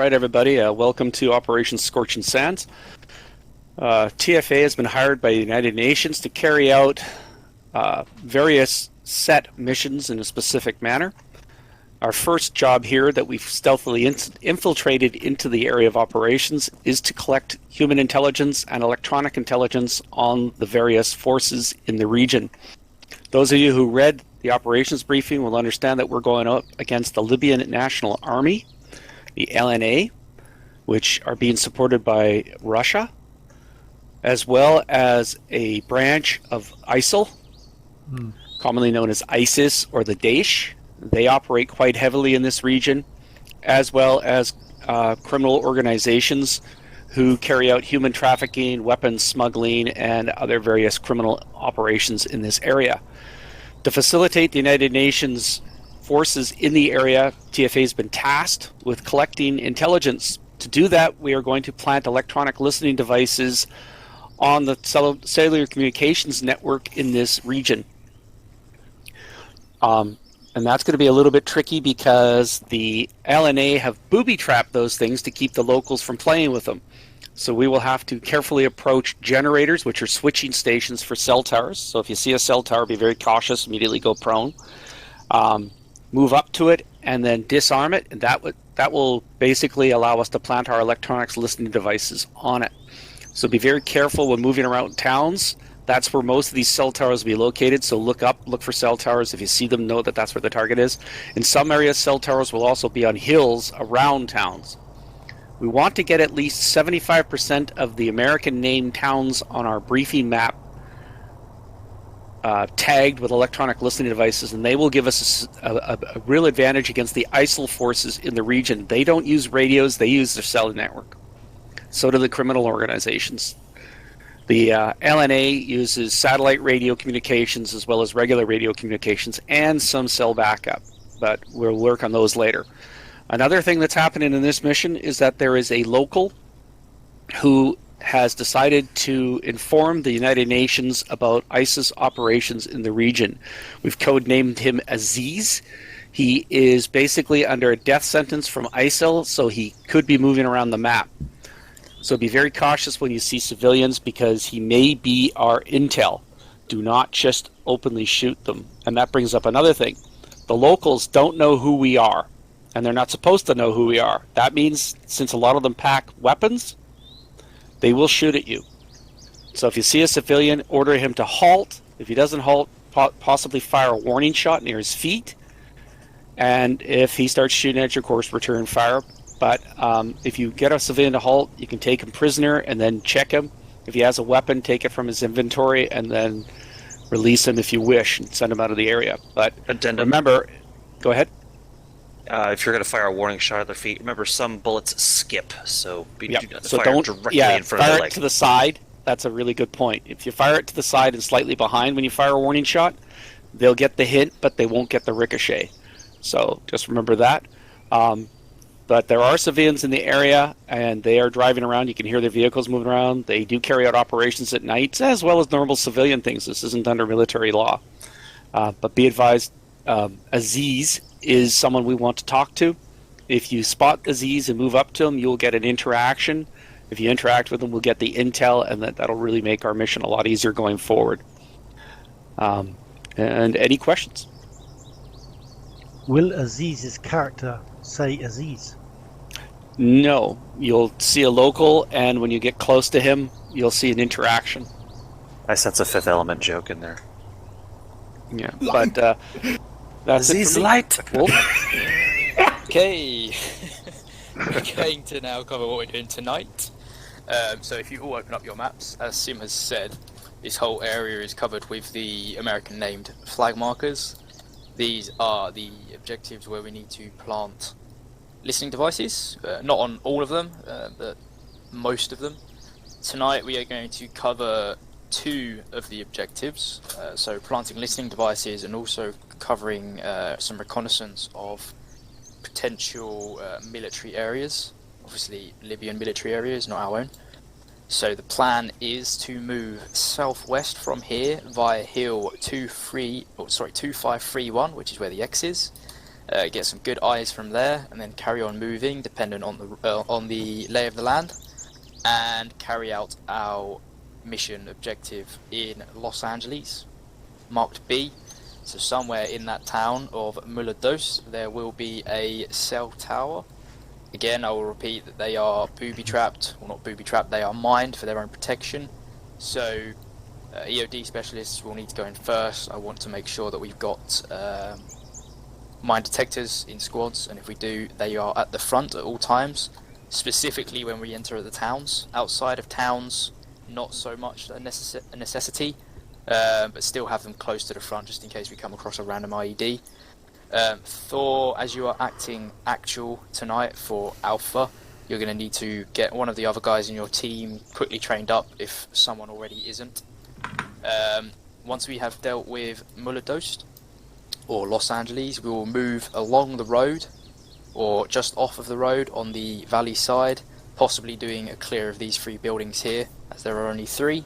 right, everybody. Welcome to Operation Scorched Sands. TFA has been hired by the United Nations to carry out various set missions in a specific manner. Our first job here that we've stealthily infiltrated into the area of operations is to collect human intelligence and electronic intelligence on the various forces in the region. Those of you who read the operations briefing will understand that we're going up against the Libyan National Army, the LNA, which are being supported by Russia, as well as a branch of ISIL, commonly known as ISIS or the Daesh. They operate quite heavily in this region, as well as criminal organizations who carry out human trafficking, weapons smuggling, and other various criminal operations in this area. To facilitate the United Nations forces in the area, TFA has been tasked with collecting intelligence. To do that, we are going to plant electronic listening devices on the cellular communications network in this region. And that's going to be a little bit tricky because the LNA have booby-trapped those things to keep the locals from playing with them. So we will have to carefully approach generators, which are switching stations for cell towers. So if you see a cell tower, be very cautious, immediately go prone. Move up to it and then disarm it, and that will basically allow us to plant our electronics listening devices on it. So be very careful when moving around towns. That's where most of these cell towers will be located, so look for cell towers. If you see them, know that that's where the target is. In some areas, cell towers will also be on hills around towns. We want to get at least 75% of the American named towns on our briefing map tagged with electronic listening devices, and they will give us a real advantage against the ISIL forces in the region. They don't use radios, they use their cell network. So do the criminal organizations. The LNA uses satellite radio communications as well as regular radio communications and some cell backup, but we'll work on those later. Another thing that's happening in this mission is that there is a local who has decided to inform the United Nations about ISIS operations in the region. We've codenamed him Aziz. He is basically under a death sentence from ISIL, so he could be moving around the map. So be very cautious when you see civilians because he may be our intel. Do not just openly shoot them. And that brings up another thing. The locals don't know who we are, and they're not supposed to know who we are. That means since a lot of them pack weapons, they will shoot at you. So if you see a civilian, order him to halt. If he doesn't halt, possibly fire a warning shot near his feet. And if he starts shooting at you, of course, return fire. But if you get a civilian to halt, you can take him prisoner and then check him. If he has a weapon, take it from his inventory and then release him if you wish and send him out of the area. But remember, go ahead. If you're going to fire a warning shot at their feet, remember some bullets skip, so don't directly in front of their their leg. leg. To the side. That's a really good point. If you fire it to the side and slightly behind when you fire a warning shot, they'll get the hint, but they won't get the ricochet. So just remember that. But there are civilians in the area, and they are driving around. You can hear their vehicles moving around. They do carry out operations at night, as well as normal civilian things. This isn't under military law. But be advised, Aziz is someone we want to talk to. If you spot Aziz and move up to him, you'll get an interaction. If you interact with him, we'll get the intel, and that'll really make our mission a lot easier going forward. And any questions? Will Aziz's character say Aziz? No. You'll see a local, and when you get close to him, you'll see an interaction. I sense a Fifth Element joke in there. Yeah, but that's Aziz it for me. Light! Okay, we're going to now cover what we're doing tonight. So if you all open up your maps, as Sim has said, this whole area is covered with the American named flag markers. These are the objectives where we need to plant listening devices, not on all of them, but most of them. Tonight we are going to cover two of the objectives, so planting listening devices and also covering some reconnaissance of potential military areas, obviously Libyan military areas, not our own. So the plan is to move southwest from here via hill 2531, which is where the X is, get some good eyes from there, and then carry on moving, depending on the lay of the land, and carry out our mission objective in Los Angeles, marked B. So somewhere in that town of Mulados, there will be a cell tower. Again, I will repeat that they are booby-trapped, well not booby-trapped, they are mined for their own protection. So EOD specialists will need to go in first. I want to make sure that we've got mine detectors in squads, and if we do, they are at the front at all times, specifically when we enter the towns. Outside of towns, not so much a necessity, but still have them close to the front just in case we come across a random IED. Thor, as you are acting actual tonight for Alpha, you're going to need to get one of the other guys in your team quickly trained up if someone already isn't. Once we have dealt with Mulados or Los Angeles, we will move along the road or just off of the road on the valley side, possibly doing a clear of these 3 buildings here, as there are only 3,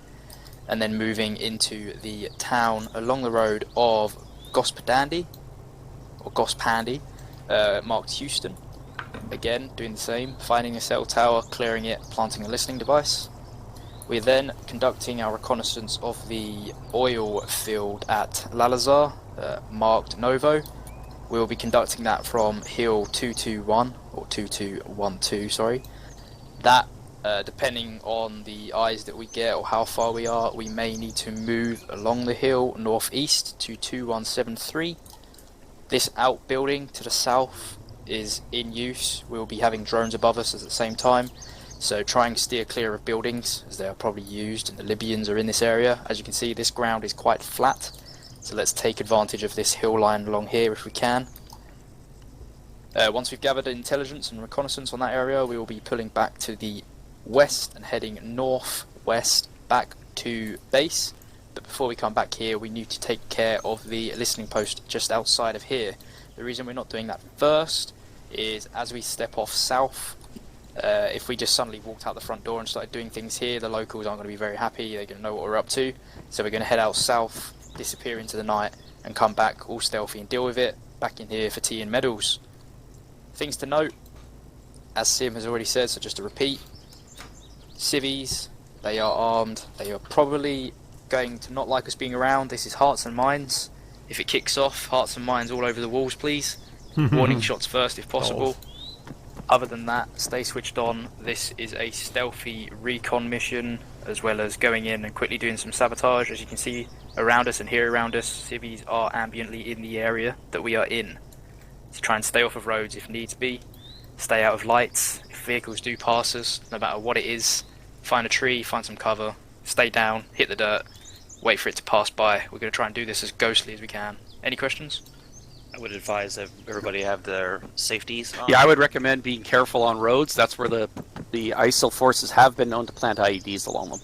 and then moving into the town along the road of Gospandie, marked Houston. Again, doing the same, finding a cell tower, clearing it, planting a listening device. We're then conducting our reconnaissance of the oil field at Lalazar, marked Novo. We'll be conducting that from Hill 221, or 2212, sorry. That, depending on the eyes that we get or how far we are, we may need to move along the hill northeast to 2173. This outbuilding to the south is in use. We'll be having drones above us at the same time, so try and steer clear of buildings as they are probably used and the Libyans are in this area. As you can see, this ground is quite flat, so let's take advantage of this hill line along here if we can. Once we've gathered intelligence and reconnaissance on that area, we will be pulling back to the west and heading northwest back to base. But before we come back here, we need to take care of the listening post just outside of here. The reason we're not doing that first is as we step off south, if we just suddenly walked out the front door and started doing things here, the locals aren't going to be very happy. They're going to know what we're up to. So we're going to head out south, disappear into the night, and come back all stealthy and deal with it. Back in here for tea and medals. Things to note, as Sim has already said, so just to repeat, civvies, they are armed. They are probably going to not like us being around. This is hearts and minds. If it kicks off, hearts and minds all over the walls, please. Warning shots first if possible. Other than that, stay switched on. This is a stealthy recon mission, as well as going in and quickly doing some sabotage. As you can see around us and here around us, civvies are ambiently in the area that we are in. So try and stay off of roads if needs be. Stay out of lights. If vehicles do pass us, no matter what it is, find a tree, find some cover, stay down, hit the dirt, wait for it to pass by. We're going to try and do this as ghostly as we can. Any questions? I would advise that everybody have their safeties on. Yeah, I would recommend being careful on roads. That's where the ISIL forces have been known to plant IEDs along them,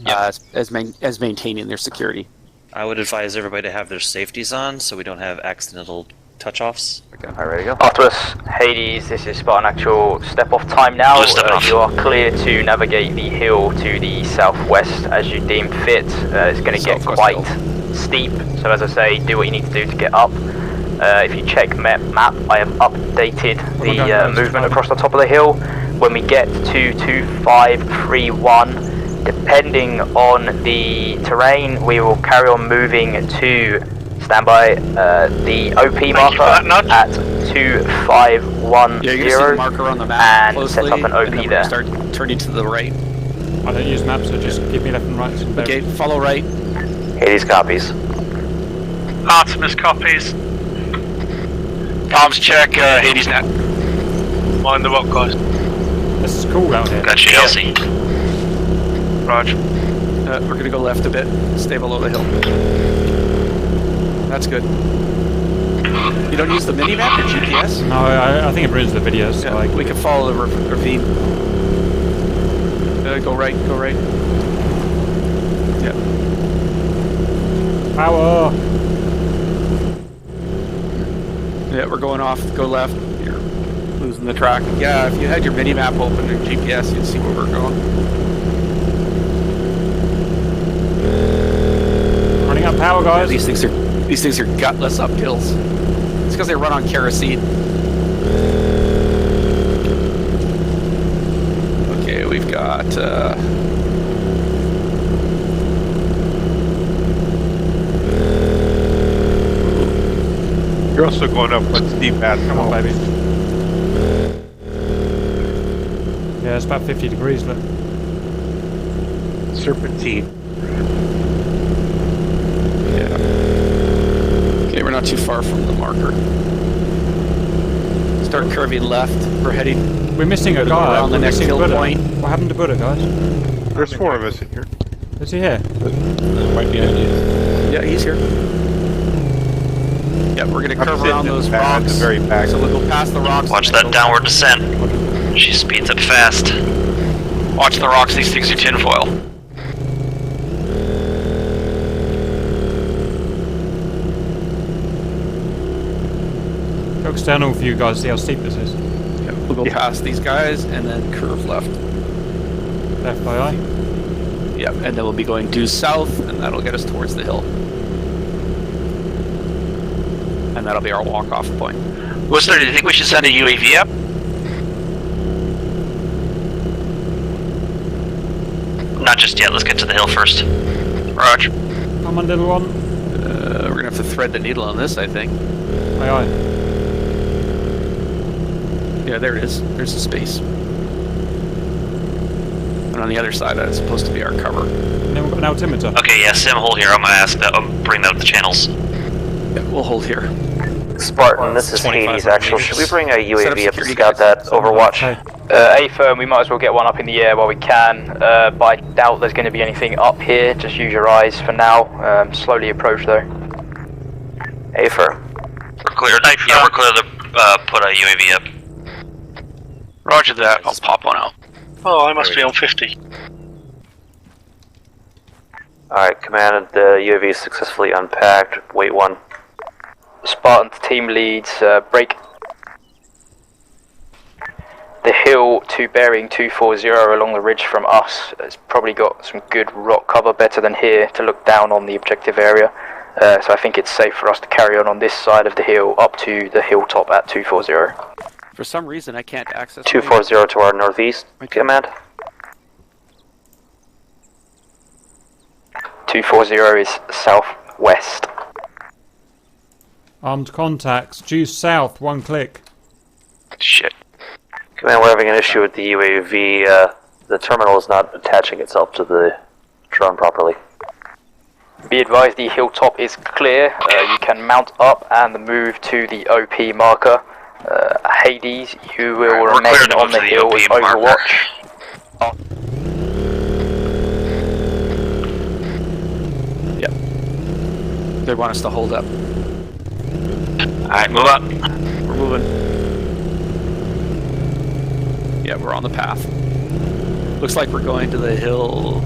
as maintaining their security. I would advise everybody to have their safeties on so we don't have accidental touch-offs. Okay. Alright, ready to go? After us, Hades, this is Spartan Actual. Step off time now. You are clear to navigate the hill to the southwest as you deem fit. It's going to get quite steep, so as I say, do what you need to do to get up. If you check map, I have updated the movement across the top of the hill. When we get to 2531, depending on the terrain, we will carry on moving to standby the OP marker at 2510. Yeah, you're going to see the marker on the map and closely, set up an OP and then there. Start turning to the right. I don't use maps, so just give me left and right. Okay, follow right. Hades copies. Artemis copies. Arms check, Hades net. Mind the rock, guys. This is cool out here. Got you, Chelsea. Raj. We're going to go left a bit. Stay below the hill. That's good. You don't use the mini-map or GPS? No, I think it ruins the videos. Yeah, So we can follow the ravine. Go right, go right. Yeah. Power! Yeah, we're going off. Go left. You're losing the track. Yeah, if you had your mini-map open and GPS, you'd see where we're going. Running out of power, Yeah, guys. these things are gutless uphills. It's because they run on kerosene. Okay, we've got. You're also going up on steep path. Come on, baby. Yeah, it's about 50 degrees, look. Serpentine. Yeah. Okay, we're not too far from the marker. Start curving left. We're heading. We're missing a Go guy. around the We're next missing hill Buddha. point. What happened to Buddha, guys? There's 4 of us in here. Is he here? Might be on you. Yeah, he's here. Yeah, we're gonna curve sitting around in those the back, at rocks. the very back. So we'll go past the rocks. Watch and then that go- downward descent. She speeds up fast. Watch the rocks, these things are tinfoil. Go external view, guys, see how steep this is. Yeah, we'll go past these guys and then curve left. Left by eye. Yeah, and then we'll be going due south, and that'll get us towards the hill. And that'll be our walk-off point. Worcester, do you think we should send a UAV up? Not just yet, let's get to the hill first. Roger. Come on, little one. We're gonna have to thread the needle on this, I think. Aye, aye. Yeah, there it is. There's the space. And on the other side, that's supposed to be our cover. And then we've got an altimeter. Okay, yeah, Sim, hold here. I'm gonna ask that. I'll bring that up the channels. Yeah, we'll hold here. Spartan, this is 25 Hades actual. Should we bring a Set up UAV up to security scout guys. that Overwatch? Okay. A-firm, we might as well get one up in the air while we can, but I doubt there's going to be anything up here. Just use your eyes for now. Slowly approach though. A-firm. We're clear. Yeah, we're clear to put a UAV up. Roger that, I'll pop one out. Oh, I must be on 50. Alright, command, the UAV is successfully unpacked. Wait 1. Spartan team leads, break. The hill to bearing 240 along the ridge from us. It's probably got some good rock cover, better than here, to look down on the objective area. So I think it's safe for us to carry on this side of the hill up to the hilltop at 240. For some reason, I can't access. 240 to our northeast, command. 240 is southwest. Armed contacts. Due south, 1 click. Shit. Command, we're having an issue with the UAV. The terminal is not attaching itself to the drone properly. Be advised, the hilltop is clear. You can mount up and move to the OP marker. Hades, you will We're remain clear to on move the to the hill OP with marker. Overwatch. Yep. They want us to hold up. Alright, move up. We're moving. Yeah, we're on the path. Looks like we're going to the hill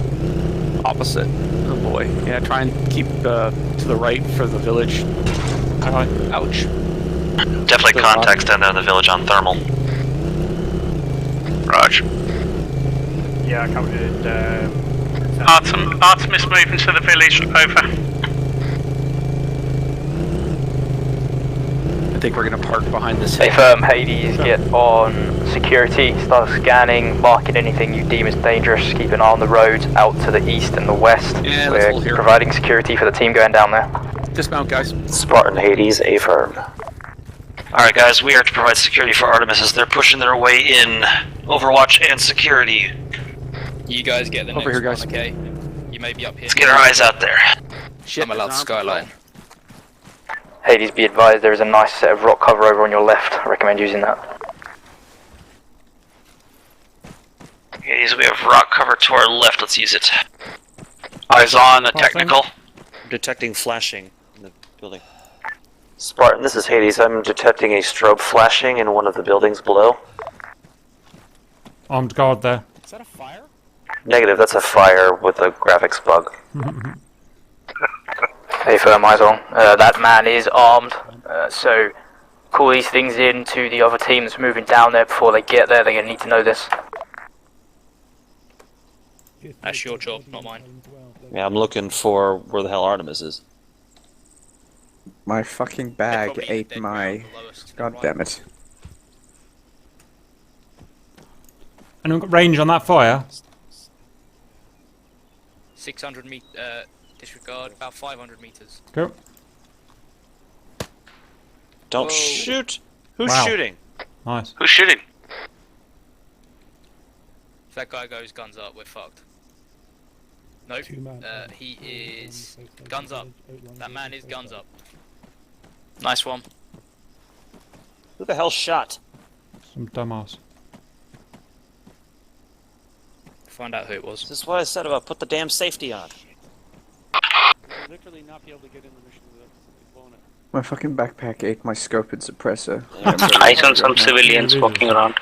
opposite. Oh boy. Yeah, try and keep to the right for the village. Aye, aye. Ouch. Definitely contacts down there in the village on thermal. Roger. Yeah, I counted. Artemis moving to the village, over. I think we're gonna park behind this hill. Stay firm, Hades, get on security, start scanning, marking anything you deem as dangerous, keep an eye on the roads out to the east and the west. Yeah, let's hold We're here. providing security for the team going down there. Dismount, guys. Spartan, Hades, A-firm. Alright guys, we are to provide security for Artemis as they're pushing their way in. Overwatch and security. You guys get the Over next here, guys. one, okay? You may be up here. Let's get our eyes out there. Shit, I'm allowed there's an skyline. Hades, be advised, there is a nice set of rock cover over on your left. I recommend using that. Okay, so we have rock cover to our left, let's use it. Eyes on, a Passing. technical. Detecting flashing in the building. Spartan, this is Hades. I'm detecting a strobe flashing in one of the buildings below. Armed guard there. Is that a fire? Negative, that's a fire with a graphics bug. Hey, firm, eyes on. That man is armed, so call these things in to the other team that's moving down there before they get there. They're going to need to know this. That's your job, not mine. Yeah, I'm looking for where the hell Artemis is. My fucking bag ate my... God damn it. Anyone got range on that fire? 600 disregard, about 500 meters. Go. Don't Whoa. shoot! Who's Wow. shooting? Nice. Who's shooting? If that guy goes guns up, we're fucked. Nope. He is guns up. That man is guns up. Nice one. Who the hell shot? Some dumbass. Find out who it was. This is what I said about put the damn safety on. Literally not be able to get in the mission without blowing it. My fucking backpack ate my scope and suppressor. Eyes on some civilians walking around.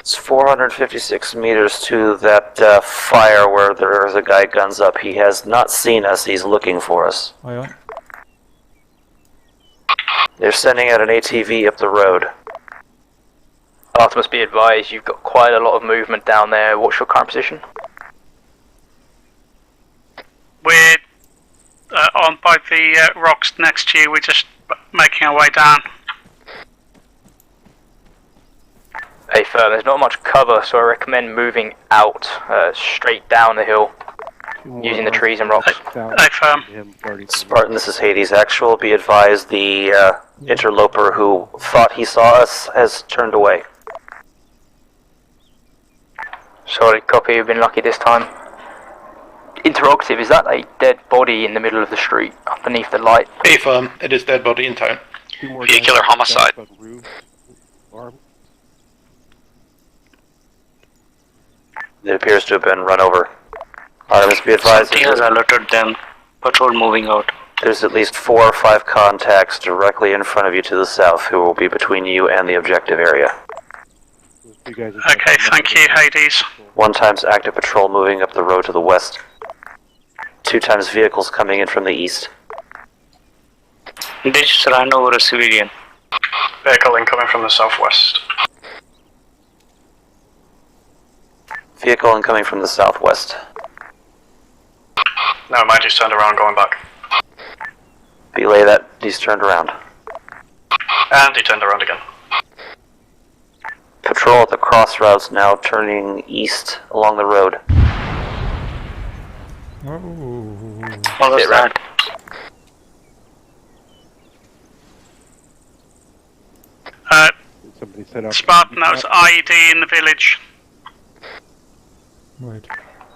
It's 456 meters to that fire where there's a guy guns up. He has not seen us. He's looking for us. Oh, yeah. They're sending out an ATV up the road. Artemis, be advised, you've got quite a lot of movement down there. What's your current position? We're on by the rocks next to you. We're just making our way down. Hey, firm, there's not much cover, so I recommend moving out straight down the hill using the trees and rocks. Hey, firm. Spartan, this is Hades. Actual, be advised the interloper who thought he saw us has turned away. Sorry, copy, you've been lucky this time. Interrogative, is that a dead body in the middle of the street, underneath the light? Hey, firm. It is dead body in town. Vehicular homicide. It appears to have been run over. Artemis, be advised. Something has alerted them. Patrol moving out. There's at least 4 or 5 contacts directly in front of you to the south who will be between you and the objective area. Okay, thank you, Hades. 1 times active patrol moving up the road to the west. 2 times vehicles coming in from the east. They just ran over a civilian. Vehicle incoming from the southwest. Vehicle incoming from the southwest. No, mind, he's turned around going back. Belay that, he's turned around. And he turned around again. Patrol at the crossroads now turning east along the road. Well, that's right. Spartan, that was IED in the village. Right.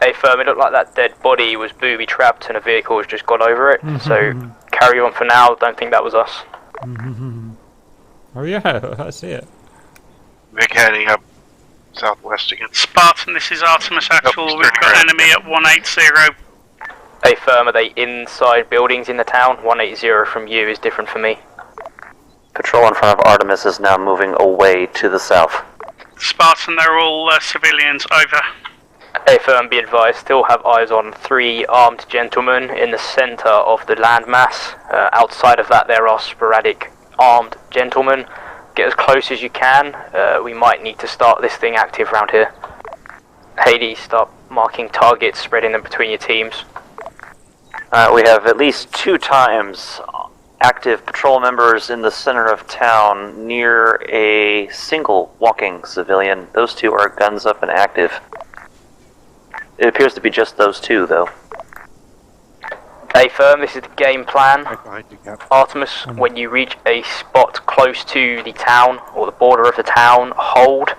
Hey, firm, it looked like that dead body was booby trapped and a vehicle has just gone over it, so carry on for now, don't think that was us. Oh, yeah, I see it. We're heading up southwest again. Spartan, this is Artemis Actual. We've got enemy at 180. Hey, firm, are they inside buildings in the town? 180 from you is different for me. Patrol in front of Artemis is now moving away to the south. Spartan, they're all civilians. Over. Hey, firm, be advised, still have eyes on 3 armed gentlemen in the centre of the landmass. Outside of that, there are sporadic armed gentlemen. Get as close as you can. We might need to start this thing active around here. Hades, start marking targets, spreading them between your teams. We have at least 2 times active patrol members in the center of town near a single walking civilian. Those 2 are guns up and active. It appears to be just those 2, though. Hey, firm, this is the game plan. Artemis, when you reach a spot close to the town, or the border of the town, hold.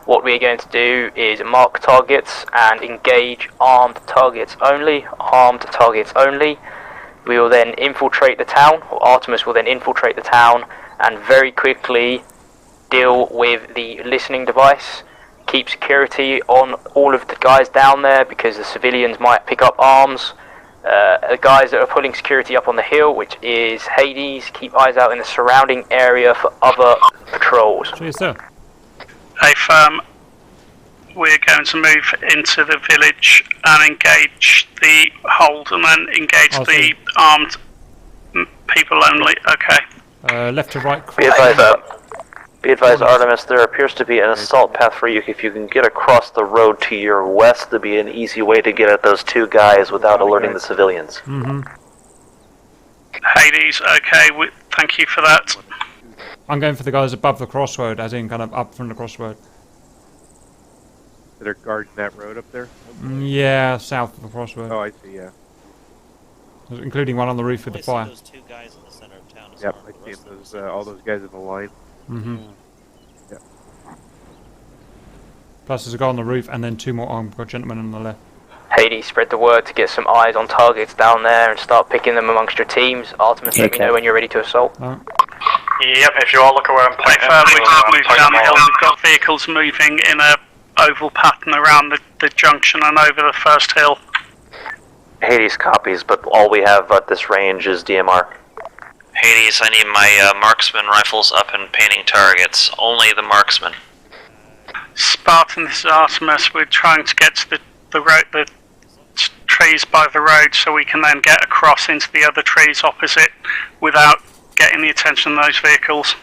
What we are going to do is mark targets and engage armed targets only. Armed targets only. We will then infiltrate the town, or Artemis will then infiltrate the town, and very quickly deal with the listening device. Keep security on all of the guys down there, because the civilians might pick up arms. The guys that are putting security up on the hill, which is Hades, keep eyes out in the surrounding area for other patrols. Cheers, sir. Hey, firm, we're going to move into the village and engage the hold, and then engage the armed people only. Okay. Left to right. Be advised, Artemis, there appears to be an assault path for you. If you can get across the road to your west, there'd be an easy way to get at those 2 guys without alerting the civilians. Hades, okay, thank you for that. I'm going for the guys above the crossroad, as in kind of up from the crossroad. That are guarding that road up there? Yeah, south of the crossroad. Oh, I see, yeah. Including one on the roof with the fire. Those two guys in the center of town. Yep, I see those, all those guys in the line. Mm-hmm. Yeah. Plus there's a guy on the roof and then two more armed gentlemen on the left. Hades, spread the word to get some eyes on targets down there and start picking them amongst your teams. Artemis, let me know when you're ready to assault. Yep, if you all look at where I'm pointing, We can't move down the hill. We've got vehicles moving in a oval pattern around the junction and over the first hill. Hades copies, but all we have at this range is DMR. Hades, I need my marksman rifles up and painting targets. Only the marksman. Spartan, this is Artemis. We're trying to get to the trees by the road so we can then get across into the other trees opposite without getting the attention of those vehicles.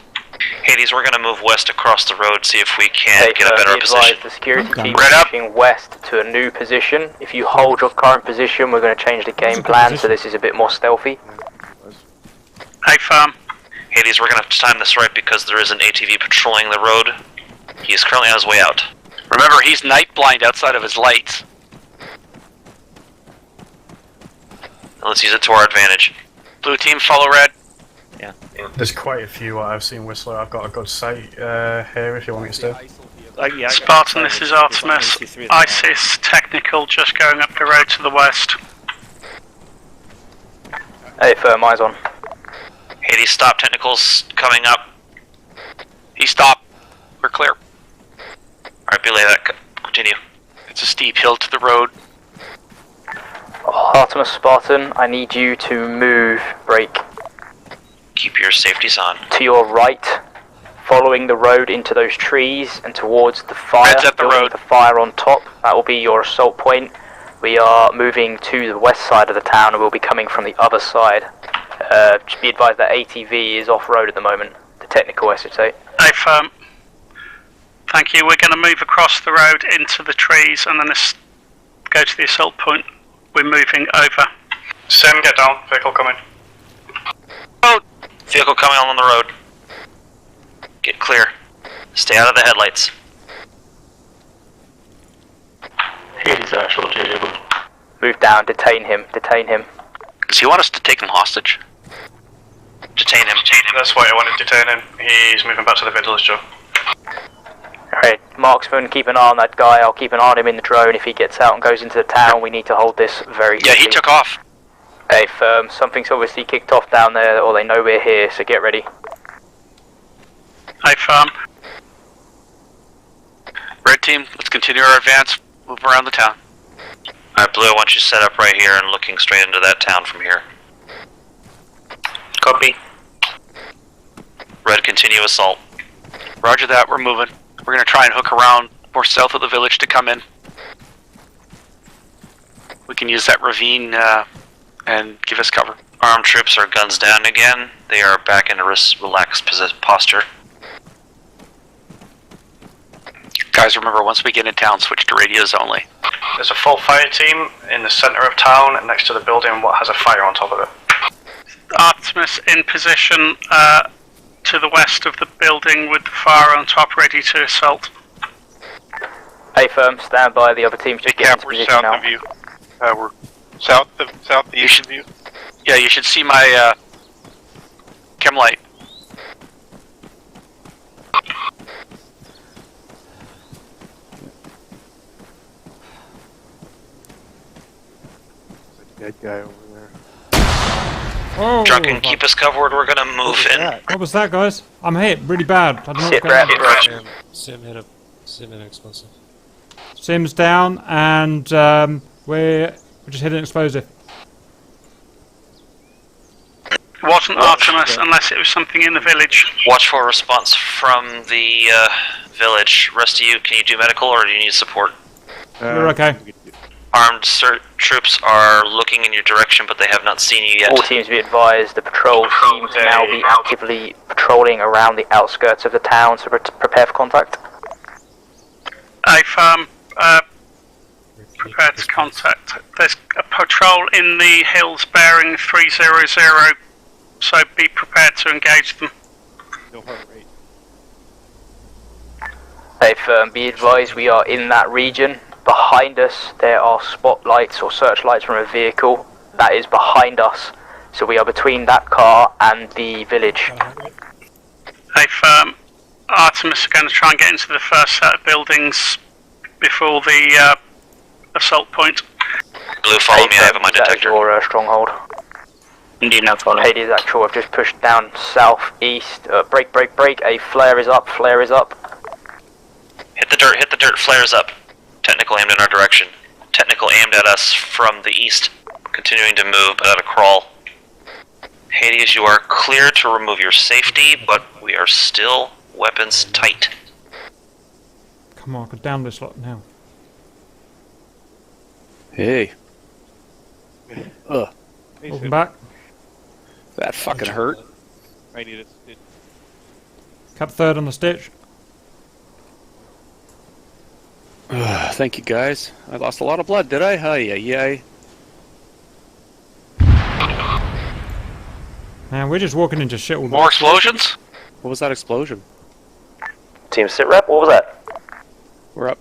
Hades, we're going to move west across the road, see if we can get a better position. The security team is moving west to a new position. If you hold your current position, we're going to change the game plan, so this is a bit more stealthy. Hey, firm. Hades, we're going to have to time this right because there is an ATV patrolling the road. He is currently on his way out. Remember, he's night blind outside of his lights. Let's use it to our advantage. Blue team, follow red. Yeah. There's quite a few I've seen Whistler. I've got a good sight here if you want me to stay. Spartan, this is Artemis. ISIS technical just going up the road to the west. Hey, firm, eyes on. Hades, stop. Technicals coming up. He stopped. We're clear. Alright, belay that. Continue. It's a steep hill to the road. Artemis, Spartan, I need you to move, break. Keep your safeties on. To your right, following the road into those trees and towards the fire. Red's at the road. The fire on top, that will be your assault point. We are moving to the west side of the town and we'll be coming from the other side. Just be advised that ATV is off-road at the moment. The technical, I should say. Hey, firm. Thank you. We're going to move across the road into the trees and then go to the assault point. We're moving over. Sim, get down. Vehicle coming. Oh! Vehicle coming on the road. Get clear. Stay out of the headlights. Hades actual disabled. Move down, detain him, detain him. Does he want us to take him hostage? Detain him. That's why I wanted to detain him. He's moving back to the village, Joe. Alright, marksman, keep an eye on that guy. I'll keep an eye on him in the drone. If he gets out and goes into the town, we need to hold this very quickly. Yeah, he took off. Hey, firm, something's obviously kicked off down there, or they know we're here, so get ready. Hey, firm. Red team, let's continue our advance. Move around the town. Alright, Blue, I want you set up right here and looking straight into that town from here. Copy. Red, continue assault. Roger that, we're moving. We're going to try and hook around more south of the village to come in. We can use that ravine and give us cover. Armed troops are guns down again. They are back in a relaxed posture. Guys, remember, once we get in town, switch to radios only. There's a full fire team in the center of town next to the building what has a fire on top of it. Artemis in position to the west of the building with the fire on top ready to assault. Hey, firm, stand by. The other team's just getting into position south now. of you. We're southeast of you. Yeah, you should see my chem light. Dead guy over there. Oh, Drunken, keep us covered. We're gonna move in. what was that, guys? I'm hit really bad. I don't know Sit what's going rep, on. Sim hit an explosive. Sim's down, and we're just hitting an explosive. It wasn't Artemis unless it was something in the village. Watch for a response from the village. Rest of you, can you do medical or do you need support? We're okay. Armed troops are looking in your direction, but they have not seen you yet. All teams be advised, the patrol seems to now be actively patrolling around the outskirts of the town, so prepare for contact. Hey, firm. Prepare to contact. There's a patrol in the hills bearing 300 so be prepared to engage them. No heart rate. Hey firm, be advised we are in that region. Behind us there are spotlights or searchlights from a vehicle that is behind us. So we are between that car and the village. Hey firm, Artemis are going to try and get into the first set of buildings before the assault point. Blue, follow me, I have a mine detector. That is your stronghold. Indeed, not following. Hades actual, I've just pushed down southeast. Break, break, break. A flare is up, flare is up. Hit the dirt, flares up. Technical aimed in our direction. Technical aimed at us from the east. Continuing to move, but at a crawl. Hades, you are clear to remove your safety, but we are still weapons tight. Come on, go down this lot now. Hey. Ugh. Welcome back. That fucking hurt. I need a stitch. Cap third on the stitch. Thank you, guys. I lost a lot of blood, did I? Yay. Man, we're just walking into shit all More explosions? What was that explosion? Team sit rep, what was that? We're up.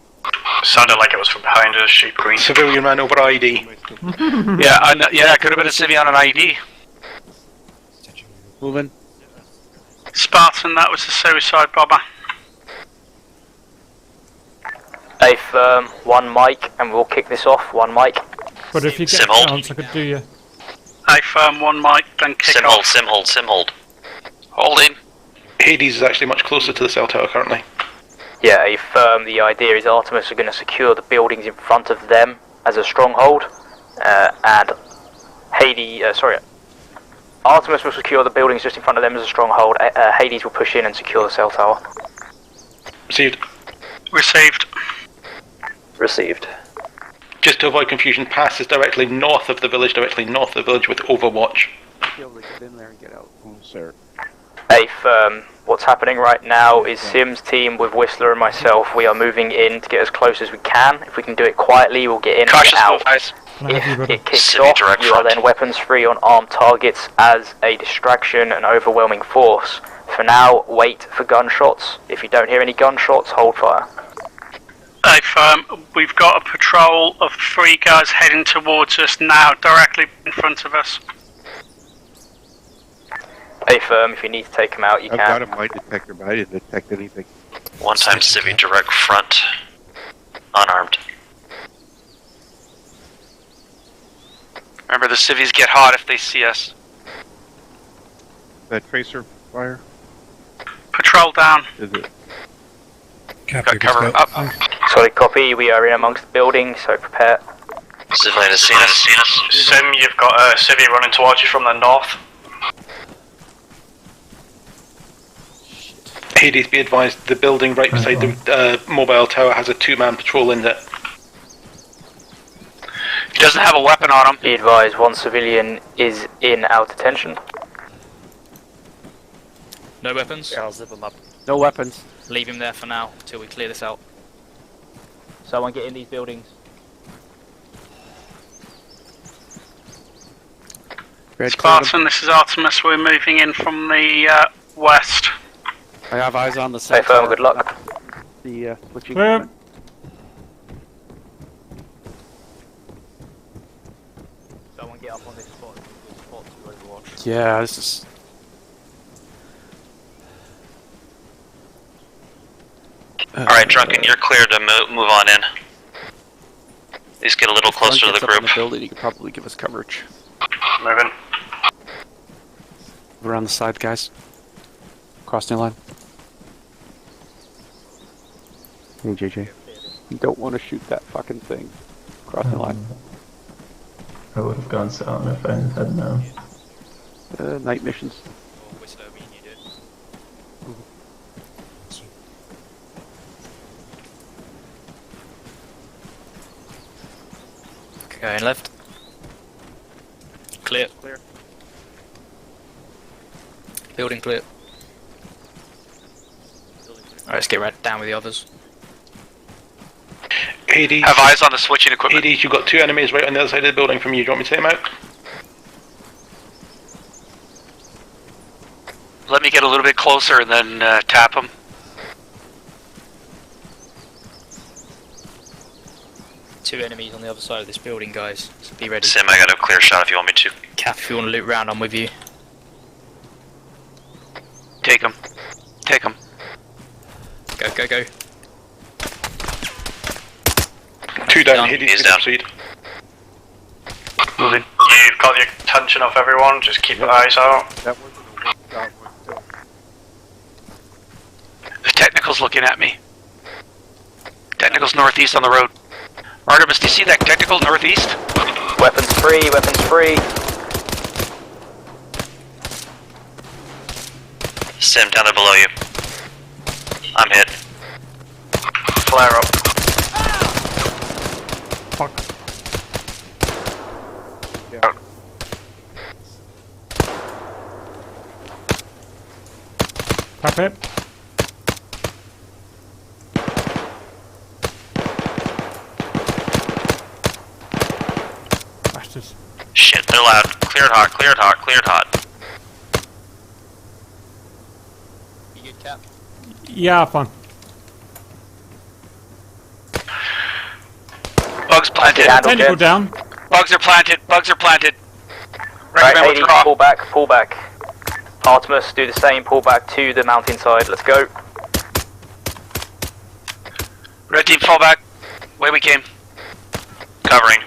Sounded like it was from behind us, sheep green. Civilian ran over ID. Yeah, it could have been a civvy on an IED. Moving. Spartan, that was a suicide bomber. A firm, one mic, and we'll kick this off. One mic. But if you get a Sim-hold. chance, I could do you. Hey firm, one mic, then kick off. Sim hold. Holding. Hades is actually much closer to the cell tower currently. Yeah, a firm. The idea is Artemis are going to secure the buildings in front of them as a stronghold, and Artemis will secure the buildings just in front of them as a stronghold. Hades will push in and secure the cell tower. Received. Received. Just to avoid confusion, pass is directly north of the village with Overwatch. Be able to get in there and get out. Oh, sir. A firm. What's happening right now is Sim's team with Whistler and myself. We are moving in to get as close as we can. If we can do it quietly, we'll get in and get out. If it kicks off, you are then weapons free on armed targets as a distraction and overwhelming force. For now, wait for gunshots. If you don't hear any gunshots, hold fire. Hey firm, we've got a patrol of 3 guys heading towards us now, directly in front of us. A firm, if you need to take them out, you I've can. got a mine detector, but I didn't detect anything. One time civvy direct front. Unarmed. Remember, the civvies get hot if they see us. That tracer fire? Patrol down. Is it? Got cover up. Solid copy, we are in amongst the buildings, so prepare. Civilian has seen us. Sim, you've got a civvy running towards you from the north. Hades, be advised, the building right beside the mobile tower has a 2-man patrol in it. He doesn't have a weapon on him. Be advised, one civilian is in our detention. No weapons? Yeah, I'll zip him up. No weapons. Leave him there for now, till we clear this out. Someone get in these buildings. Spartan, this is Artemis. We're moving in from the west. I have eyes on the Hey firm, good luck. The switching. Clear. Someone get up on this spot. To Overwatch. Yeah, this is... Alright, Drunken, you're clear to move on in. Please get a little closer to the group. In the building, you could probably give us coverage. Moving. Move around the side, guys. Cross the line. Hey, JJ. You don't want to shoot that fucking thing. Cross the line. I would have gone down if I had known. Night missions. Going left. Clear. Building clear. Alright, let's get right down with the others. Hades, Have eyes on the switching equipment. Hades, you've got 2 enemies right on the other side of the building from you. Do you want me to take them out? get a little bit closer and then tap them. Two enemies on the other side of this building, guys. So be ready. Sim, I got a clear shot if you want me to. Cap, if you want to loot round, I'm with you. Take them. Take them. Go, go, go. Two down, He's down. Moving. You've got the attention of everyone, just keep your eyes out. That wasn't a one shot one still. The technical's looking at me. Technical's northeast on the road. Artemis, do you see that technical northeast? Weapons free, weapons free. Sim, down there below you. I'm hit. Flare up. Fuck. Yeah. Tap it. Bastards. Shit, they're loud. Cleared hot, cleared hot, cleared hot. You good, Cap? Yeah, fine. Bugs planted. Tentacle down. Bugs are planted. Bugs are planted. Right, Recommend Hades, withdraw. pull back, pull back. Artemis, do the same, pull back to the mountainside. Let's go. Red team, fall back. Way we came. Covering.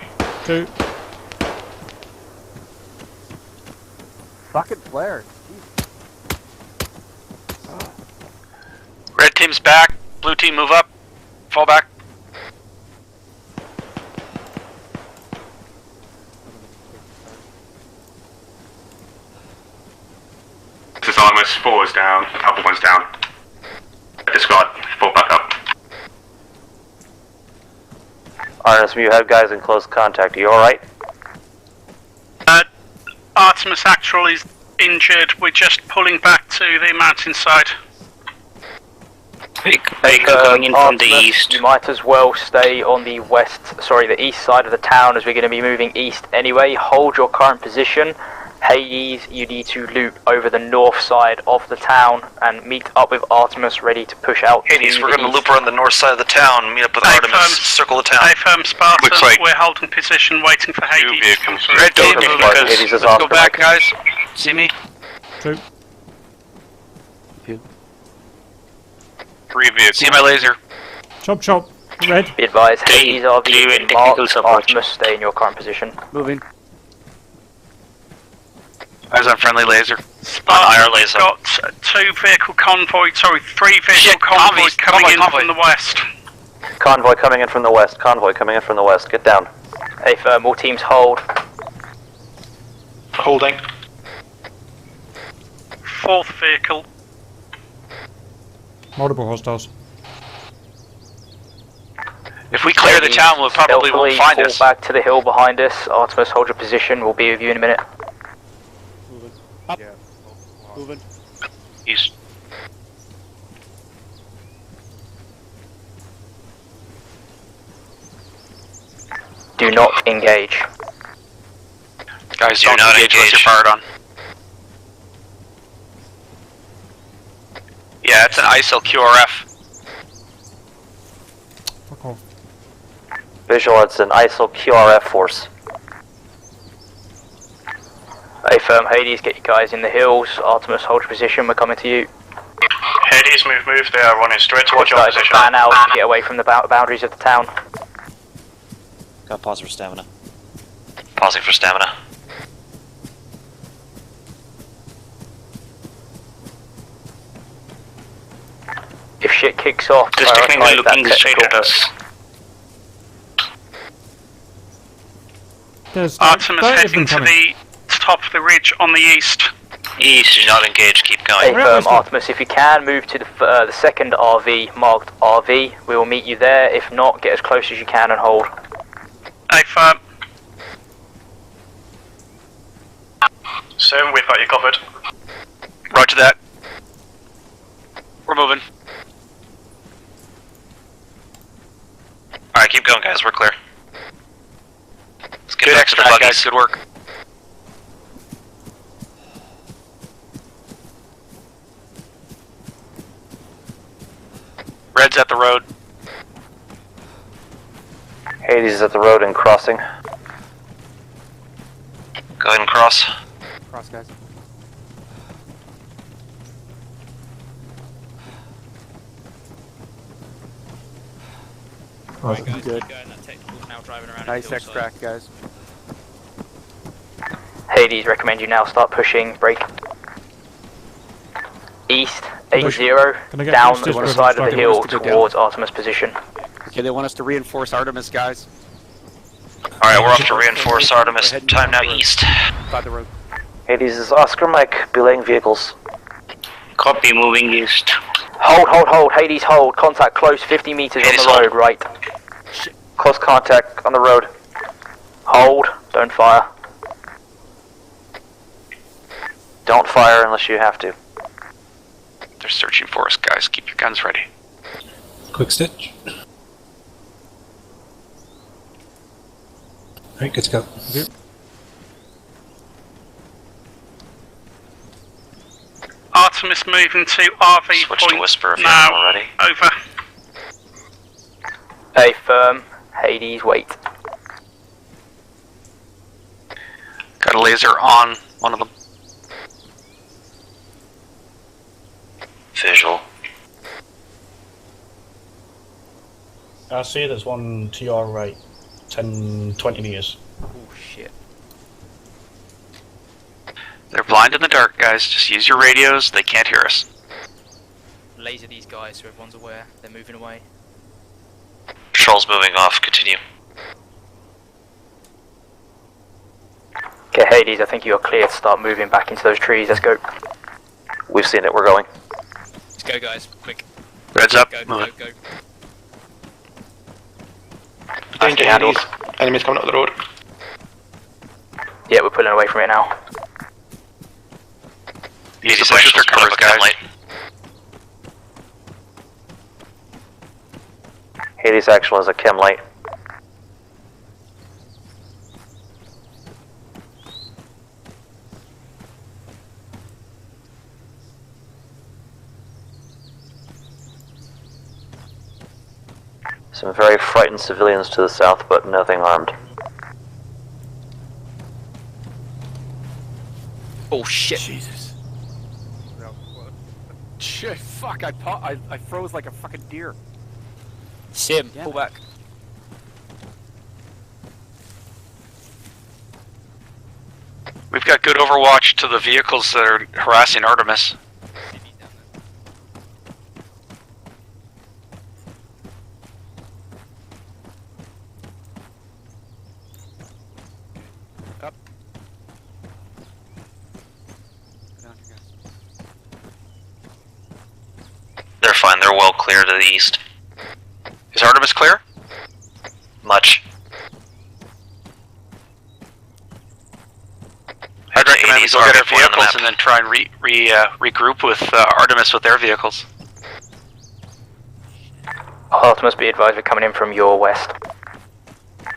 2. Fucking flare. Red team's back. Blue team, move up. Fall back. This is Arma's 4 is down, Alpha 1's down. This squad, fall back up. Artemis, you have guys in close contact. Are you alright? Artemis Actual is injured. We're just pulling back to the mountainside. Vehicle coming in from the east. You might as well stay on the the east side of the town, as we're going to be moving east anyway. Hold your current position. Hades, you need to loop over the north side of the town and meet up with Artemis, ready to push out. Hades, we're going to loop around the north side of the town, meet up with Artemis, circle the town. Spartan, Looks like we're holding position, waiting for Hades to come through. Red team, move Hades is let's off go for back, Mike. guys. See me? 2. 3 vehicles. See my laser. Chop chop. Red. Be advised, Hades are the marked. Artemis, stay in your current position. Moving. Eyes on friendly laser. Spartan, we've got 3 vehicle convoys convoys coming in from the west. Convoy coming in from the west. Convoy coming in from the west. Get down. Hey firm, all teams hold. Holding. 4th vehicle. Multiple hostiles. If we clear the town, we'll probably won't find fall us. back to the hill behind us. Artemis, hold your position. We'll be with you in a minute. Moving. Up. Yeah. Moving. East. Do not engage. Guys, Do don't not engage unless engage. you're fired on. Yeah, it's an ISIL QRF. Fuck off. Visual, it's an ISIL QRF force. Hey firm, Hades, get you guys in the hills. Artemis, hold your position. We're coming to you. Hades, move. They are running straight towards your Guys, position. fan out to get away from the boundaries of the town. Got pause for stamina. Pausing for stamina. If shit kicks off, Just technically prioritize that looking straight at technical. us. There's Artemis 30 of heading them to coming. the top of the ridge on the east. East, do not engage, keep Hey going. firm, Artemis, if you can, move to the second RV, marked RV. We will meet you there. If not, get as close as you can and hold. Hey firm. Soon, we've got you covered. Roger that. We're moving. Alright, keep going guys, we're clear. Let's get Good back to the extract, buggies. guys. Good work. Red's at the road. Hades is at the road and crossing. Go ahead and cross. Cross, guys. Awesome. Good. That technical's now driving around. Nice extract, guys. Hades, recommend you now start pushing. Brake. East, 80, Can I get down boosters the for side of the They hill want us to go towards Artemis position. Okay, they want us to reinforce Artemis, guys. Alright, we're off to reinforce Artemis. Time now east. By the road. Hades is Oscar Mike, belaying vehicles. Copy, moving east. Hold, Hades, hold. Contact close, 50 meters Hades, on the road, hold. right. Close contact on the road. Hold, don't fire. Don't fire unless you have to. They're searching for us, guys. Keep your guns ready. Quick stitch. Alright, good to go. Artemis moving to RV Switch point to Whisper if you now. haven't already. Over. Hey, firm. Hades, wait. Got a laser on one of them. Visual. I see there's one to your right, 10, 20 meters. Oh shit. They're blind in the dark, guys. Just use your radios. They can't hear us. Laser these guys so everyone's aware. They're moving away. Patrol's moving off. Continue. Okay, Hades, I think you're clear to start moving back into those trees. Let's go. We've seen it, we're going. Let's go, guys. Quick. Red's up. Go. Danger handled. Enemies coming up the road. Yeah, we're pulling away from it now. Use the bushes to cover, guys. Hades actual is a chem light. Some very frightened civilians to the south, but nothing armed. Oh shit. Jesus. Shit, fuck, I froze like a fucking deer. Sim, pull back. We've got good overwatch to the vehicles that are harassing Artemis. Up. Go down here, guys. They're fine. They're well clear to the east. Is Artemis clear? Much. I'd recommend we go get our vehicles and then try and regroup with Artemis with their vehicles. Artemis, be advised, we're coming in from your west.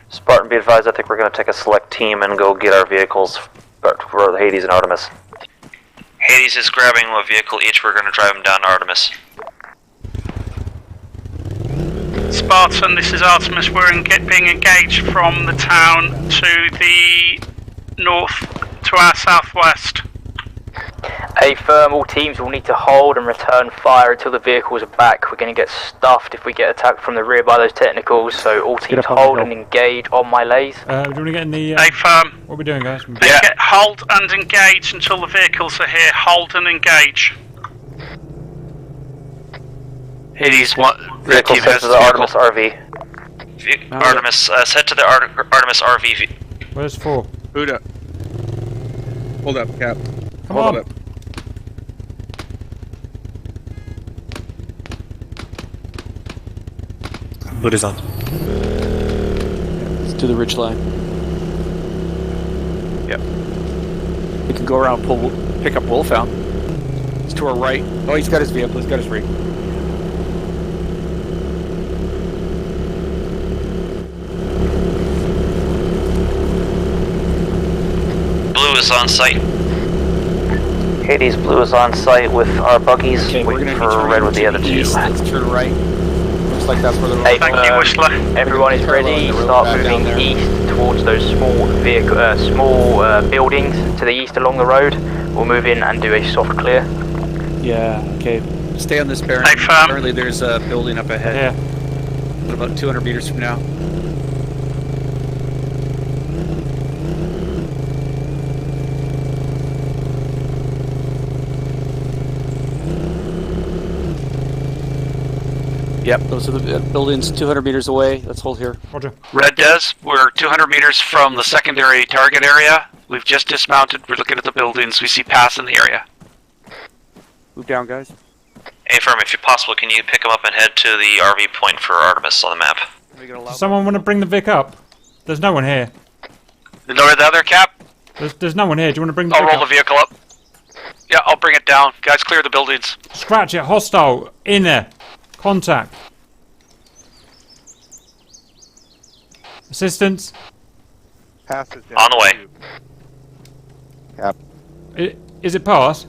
Spartan, be advised, I think we're going to take a select team and go get our vehicles for Hades and Artemis. Hades is grabbing a vehicle each. We're going to drive them down to Artemis. Spartan, this is Artemis. We're being engaged from the town to the north, to our southwest. Hey, firm, all teams will need to hold and return fire until the vehicles are back. We're going to get stuffed if we get attacked from the rear by those technicals, so all teams hold and engage on my lays. Do you want to get in the... Hey, firm. What are we doing, guys? Get hold and engage until the vehicles are here. Hold and engage. Hades, the team has the Artemis RV. Artemis, head to the Artemis RV. Where's 4? Boot up. Hold up, Cap. Come Hold on. up. Boot is on. Let's do the ridge line. Yep. We can go around, pick up Wolfhound. It's to our right. Oh, he's got his vehicle. He's got his rig. Blue is on site. Hades Blue is on site with our buggies, Okay, we're waiting going to for Red with the other two. Let's turn right. Looks like that's where the road. Hey, Thank you, Whistler. everyone is ready. Start moving east towards those small buildings to the east along the road. We'll move in and do a soft clear. Yeah. Okay. Stay on this bearing. Hey, fam. Apparently, there's a building up ahead. Yeah. About 200 meters from now. Yep, those are the buildings 200 meters away. Let's hold here. Roger. Red Des, we're 200 meters from the secondary target area. We've just dismounted. We're looking at the buildings. We see pass in the area. Move down, guys. Hey, firm, if possible, can you pick them up and head to the RV point for Artemis on the map? Does someone want to bring the Vic up? There's no one here. The other cap? There's no one here. Do you want to bring the I'll Vic roll up? the vehicle up. Yeah, I'll bring it down. Guys, clear the buildings. Scratch it. Hostile. In there. Contact. Assistance. Pass is down. On the way. Cap. Is it pass?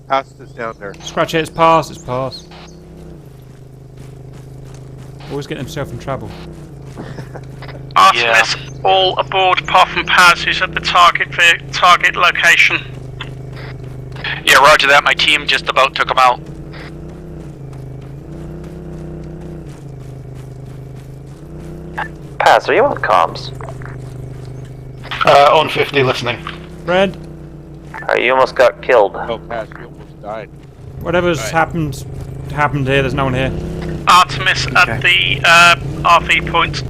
Pass is down there. Scratch it. It's pass. It's pass. Always getting himself in trouble. Artemis, all aboard apart from Paz, who's at the target location. Yeah, roger that. My team just about took them out. Paz, are you on comms? On 50, listening. Red. You almost got killed. Oh, Paz, you almost died. Whatever's happened here. There's no one here. Artemis at the RV point.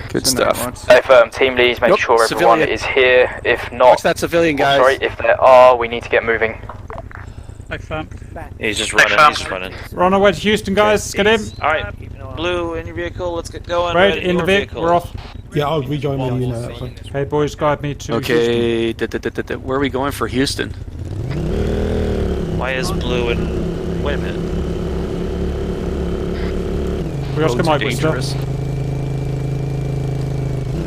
Good stuff. Hey, firm, team leads, make sure everyone is here. If not, watch that civilian, guys. Sorry, if there are, we need to get moving. Hey, firm. He's just Hey, running, fam. he's just running. We're on our way to Houston, guys. Let's get in. Alright, Blue, in your vehicle, let's get going. Red, Red, in the your Vic. vehicle. We're off. Yeah, I'll rejoin the unit. That's fine. Hey, boys, guide me to Okay, where are we going for Houston? Why is Blue and... Wait a minute. We Oscar Mike Whistler.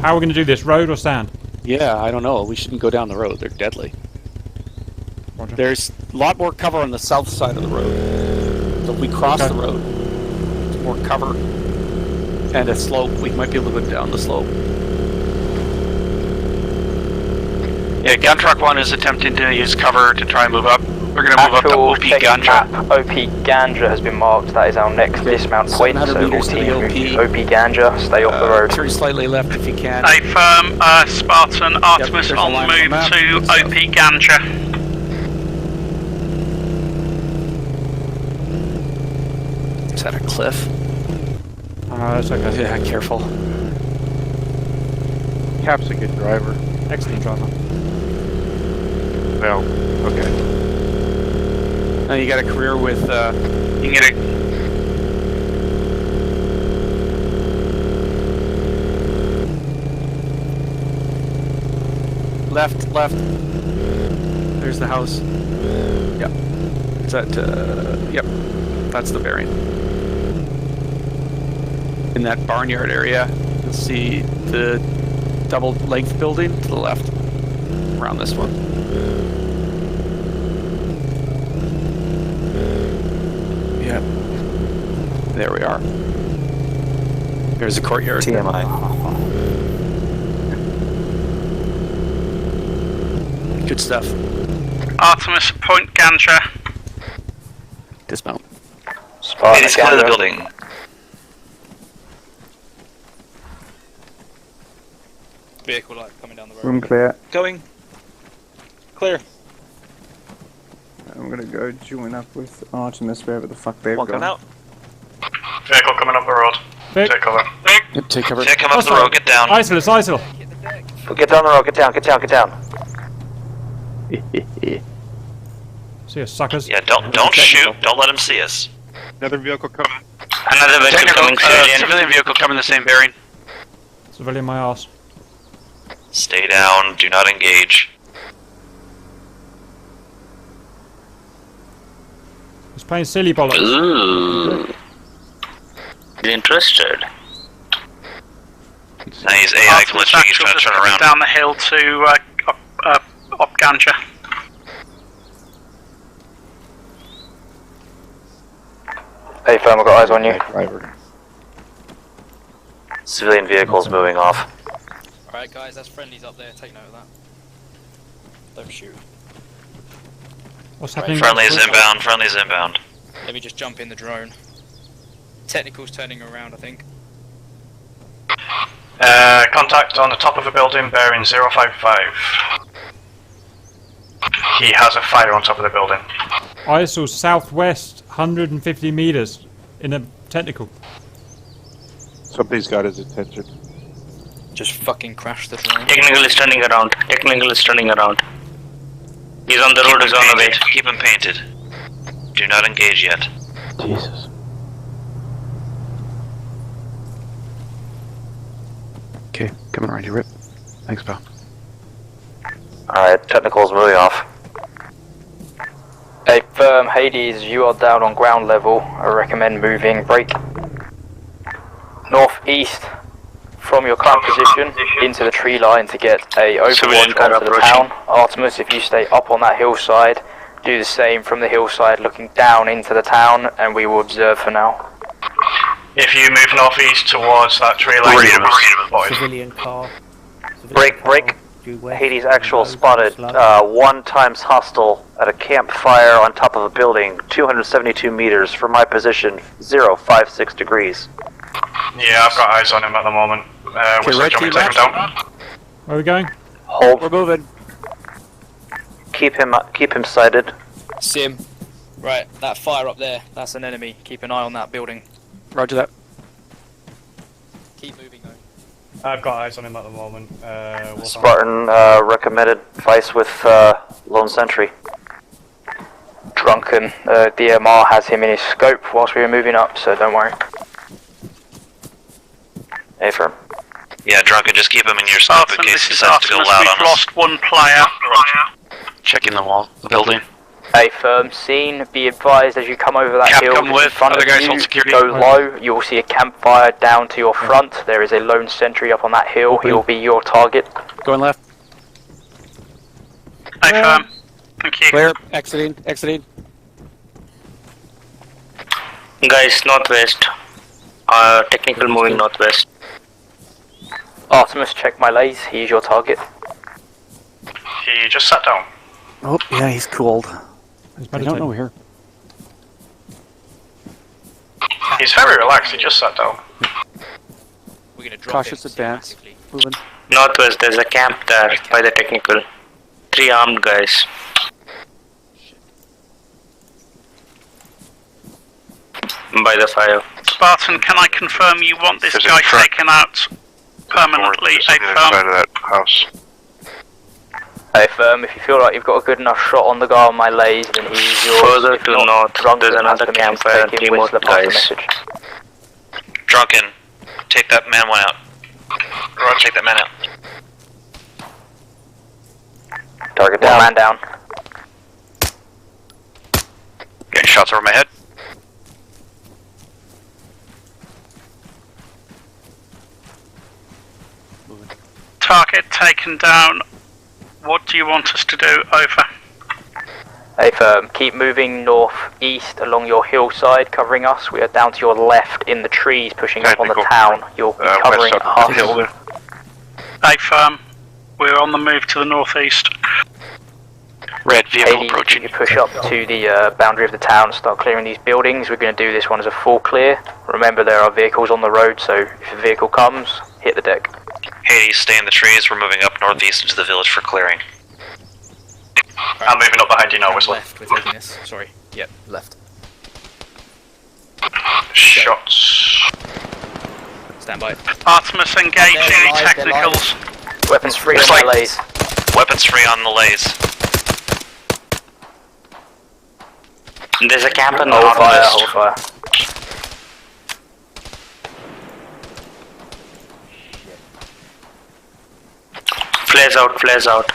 How are we going to do this? Road or sand? Yeah, I don't know. We shouldn't go down the road. They're deadly. Roger. There's a lot more cover on the south side of the road. So if we cross the road, there's more cover and a slope. We might be able to go down the slope. Yeah, gun truck 1 is attempting to use cover to try and move up. We're going to move up to OP Ganja. OP Ganja has been marked. That is our next dismount point. So 700 all meters to teams the move OP. to OP Ganja. Stay off the road. Turn slightly left if you can. Hey, firm, Spartan, Artemis there's a on the line move on the to map. OP Ganja. Is that a cliff? That's okay. Yeah, careful. Cap's a good driver. Excellent driver. Well, okay. Now you got a career with, you can get a... Left. There's the house. Yep. Is that, yep. That's the bearing. In that barnyard area, you'll see the double length building to the left. Around this one. Yep. There we are. There's a courtyard. TMI. Good stuff. Artemis, point Ganja. Dismount. Hey, let's go to the building. Vehicle light coming down the road. Room clear. Going. Clear. I'm gonna go join up with Artemis wherever the fuck they've One gone. coming out. Vehicle coming up the road. Vic. Take cover. Yep, take cover. Yeah, come up the road, get down. ISIL, it's ISIL. Get down the road, get down. See you, suckers. Yeah, don't shoot. Don't let him see us. Another vehicle coming. Another vehicle coming, civilian vehicle coming the same bearing. Civilian my ass. Stay down. Do not engage. He's playing silly bollocks. Ooh. Interested. Now he's AI Artemis glitching. He's actual trying to just turn coming around. down the hill to Op Ganja. Hey, firm, I've got eyes on you. Driver. Civilian vehicles moving off. Alright guys, that's friendlies up there, take note of that. Don't shoot. What's happening? Friendly's inbound, friendly's inbound. Let me just jump in the drone. Technical's turning around, I think. Contact on the top of a building bearing 055. He has a fire on top of the building. ISIL southwest 150 meters in a technical. Somebody's got his attention. Just fucking crash the drone. Technical is turning around. Technical is turning around. He's on the road, he's on the way. Keep him painted. Do not engage yet. Jesus. Okay, coming around you, Rip. Thanks, pal. Alright, technical's moving off. Hey, firm, Hades, you are down on ground level. I recommend moving. Break northeast from your current position into the tree line to get a overwatch onto the town. Artemis, if you stay up on that hillside, do the same from the hillside looking down into the town, and we will observe for now. If you move northeast towards that tree line, Civilian car. Break. Hades actual spotted 1 times hostile at a campfire on top of a building, 272 meters from my position, 056 degrees. Yeah, I've got eyes on him at the moment. Whistler, do you want me to take him down? Where are we going? Hold. We're moving. Keep him sighted. Sim. Right, that fire up there, that's an enemy. Keep an eye on that building. Roger that. Keep moving though. I've got eyes on him at the moment. Spartan recommended Vice with Lone Sentry. Drunken, DMR has him in his scope whilst we were moving up, so don't worry. Affirm. Yeah, Drunken, just keep him in your scope in case he decides to go loud on us. We've lost 1 player. Checking the wall, the building. A firm scene, be advised as you come over that Cap, hill come in with, front other of guys you, hold security. go low, you will see a campfire down to your front. There is a lone sentry up on that hill, he will be your target. Going left. Hey, firm. Thank you. Clear. Exiting. Guys, northwest. Technical moving northwest. Artemis, check my lays, he is your target. He just sat down. Oh, yeah, he's cooled. I don't know here. He's very relaxed, he just sat down. We're gonna drop Cautious him advance. systematically. Moving. Northwest, there's a camp there by the technical. 3 armed guys. By the fire. Spartan, can I confirm you want this guy taken out permanently? A firm. Inside of that house. Hey firm, if you feel like you've got a good enough shot on the guy on my lays, then he is yours. Further If to not, north, Drunken there's has another permission to campfire, take him, 3 more Whistler, pass the guys. message. Drunken, take that man one out. Take that man out. Target One down. man down. Getting shots over my head. Target taken down. What do you want us to do? Over. Hey firm, keep moving northeast along your hillside, covering us. We are down to your left in the trees, pushing up on the town. You'll be covering us. Hey firm. We're on the move to the northeast. Red vehicle Hades, approaching. you push up to the boundary of the town and start clearing these buildings. We're going to do this one as a full clear. Remember, there are vehicles on the road, so if a vehicle comes, hit the deck. Hades, stay in the trees. We're moving up northeast into the village for clearing. I'm moving up behind you now, Whistler. Left, we're taking this. Sorry. Yep, left. Shots. Stand by. Artemis engaging They're live, technicals. Weapons free on my lays. Weapons free on the lays. There's a camp on the Hold fire, northwest. hold fire. Flares out, flares out.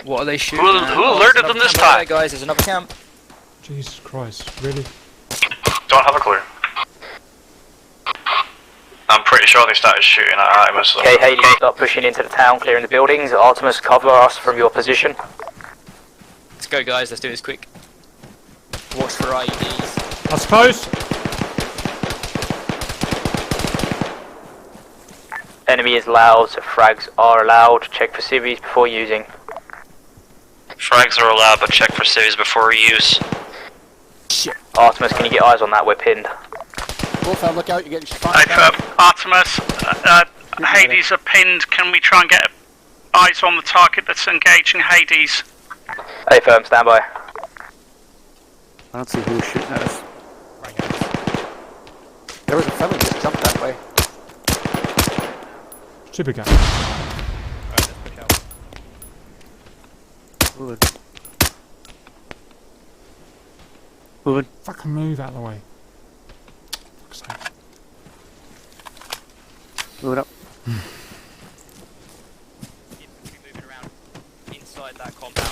What are they shooting? Who alerted them this time? There, guys, there's another camp. Jesus Christ, really? Don't have a clue. I'm pretty sure they started shooting at Artemis. Okay, Hades, start pushing into the town, clearing the buildings. Artemis, cover us from your position. Let's go, guys, let's do this quick. Watch for IEDs. That's close. Enemy is loud, so frags are allowed. Check for civvies before using. Frags are allowed, but check for civvies before use. Shit. Artemis, can you get eyes on that? We're pinned. Wolfhound, look out, you're getting shot. Artemis, Hades are pinned. Can we try and get eyes on the target that's engaging Hades? A firm, stand by. I don't see who's shooting at us. There was a fellow that jumped that way. Super guy. Alright, let's push out. Moving. Moving. Fucking move out of the way. Fuck's sake. Moving up. Infantry moving around inside that compound.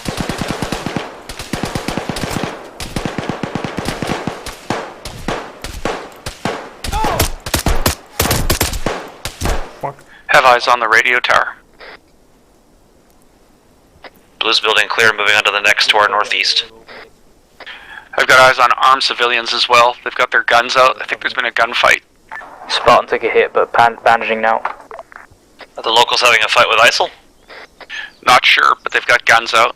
Fuck. Have eyes on the radio tower. Blue's building clear, moving on to the next to our northeast. I've got eyes on armed civilians as well. They've got their guns out. I think there's been a gunfight. Spartan took a hit, but bandaging now. Are the locals having a fight with ISIL? Not sure, but they've got guns out.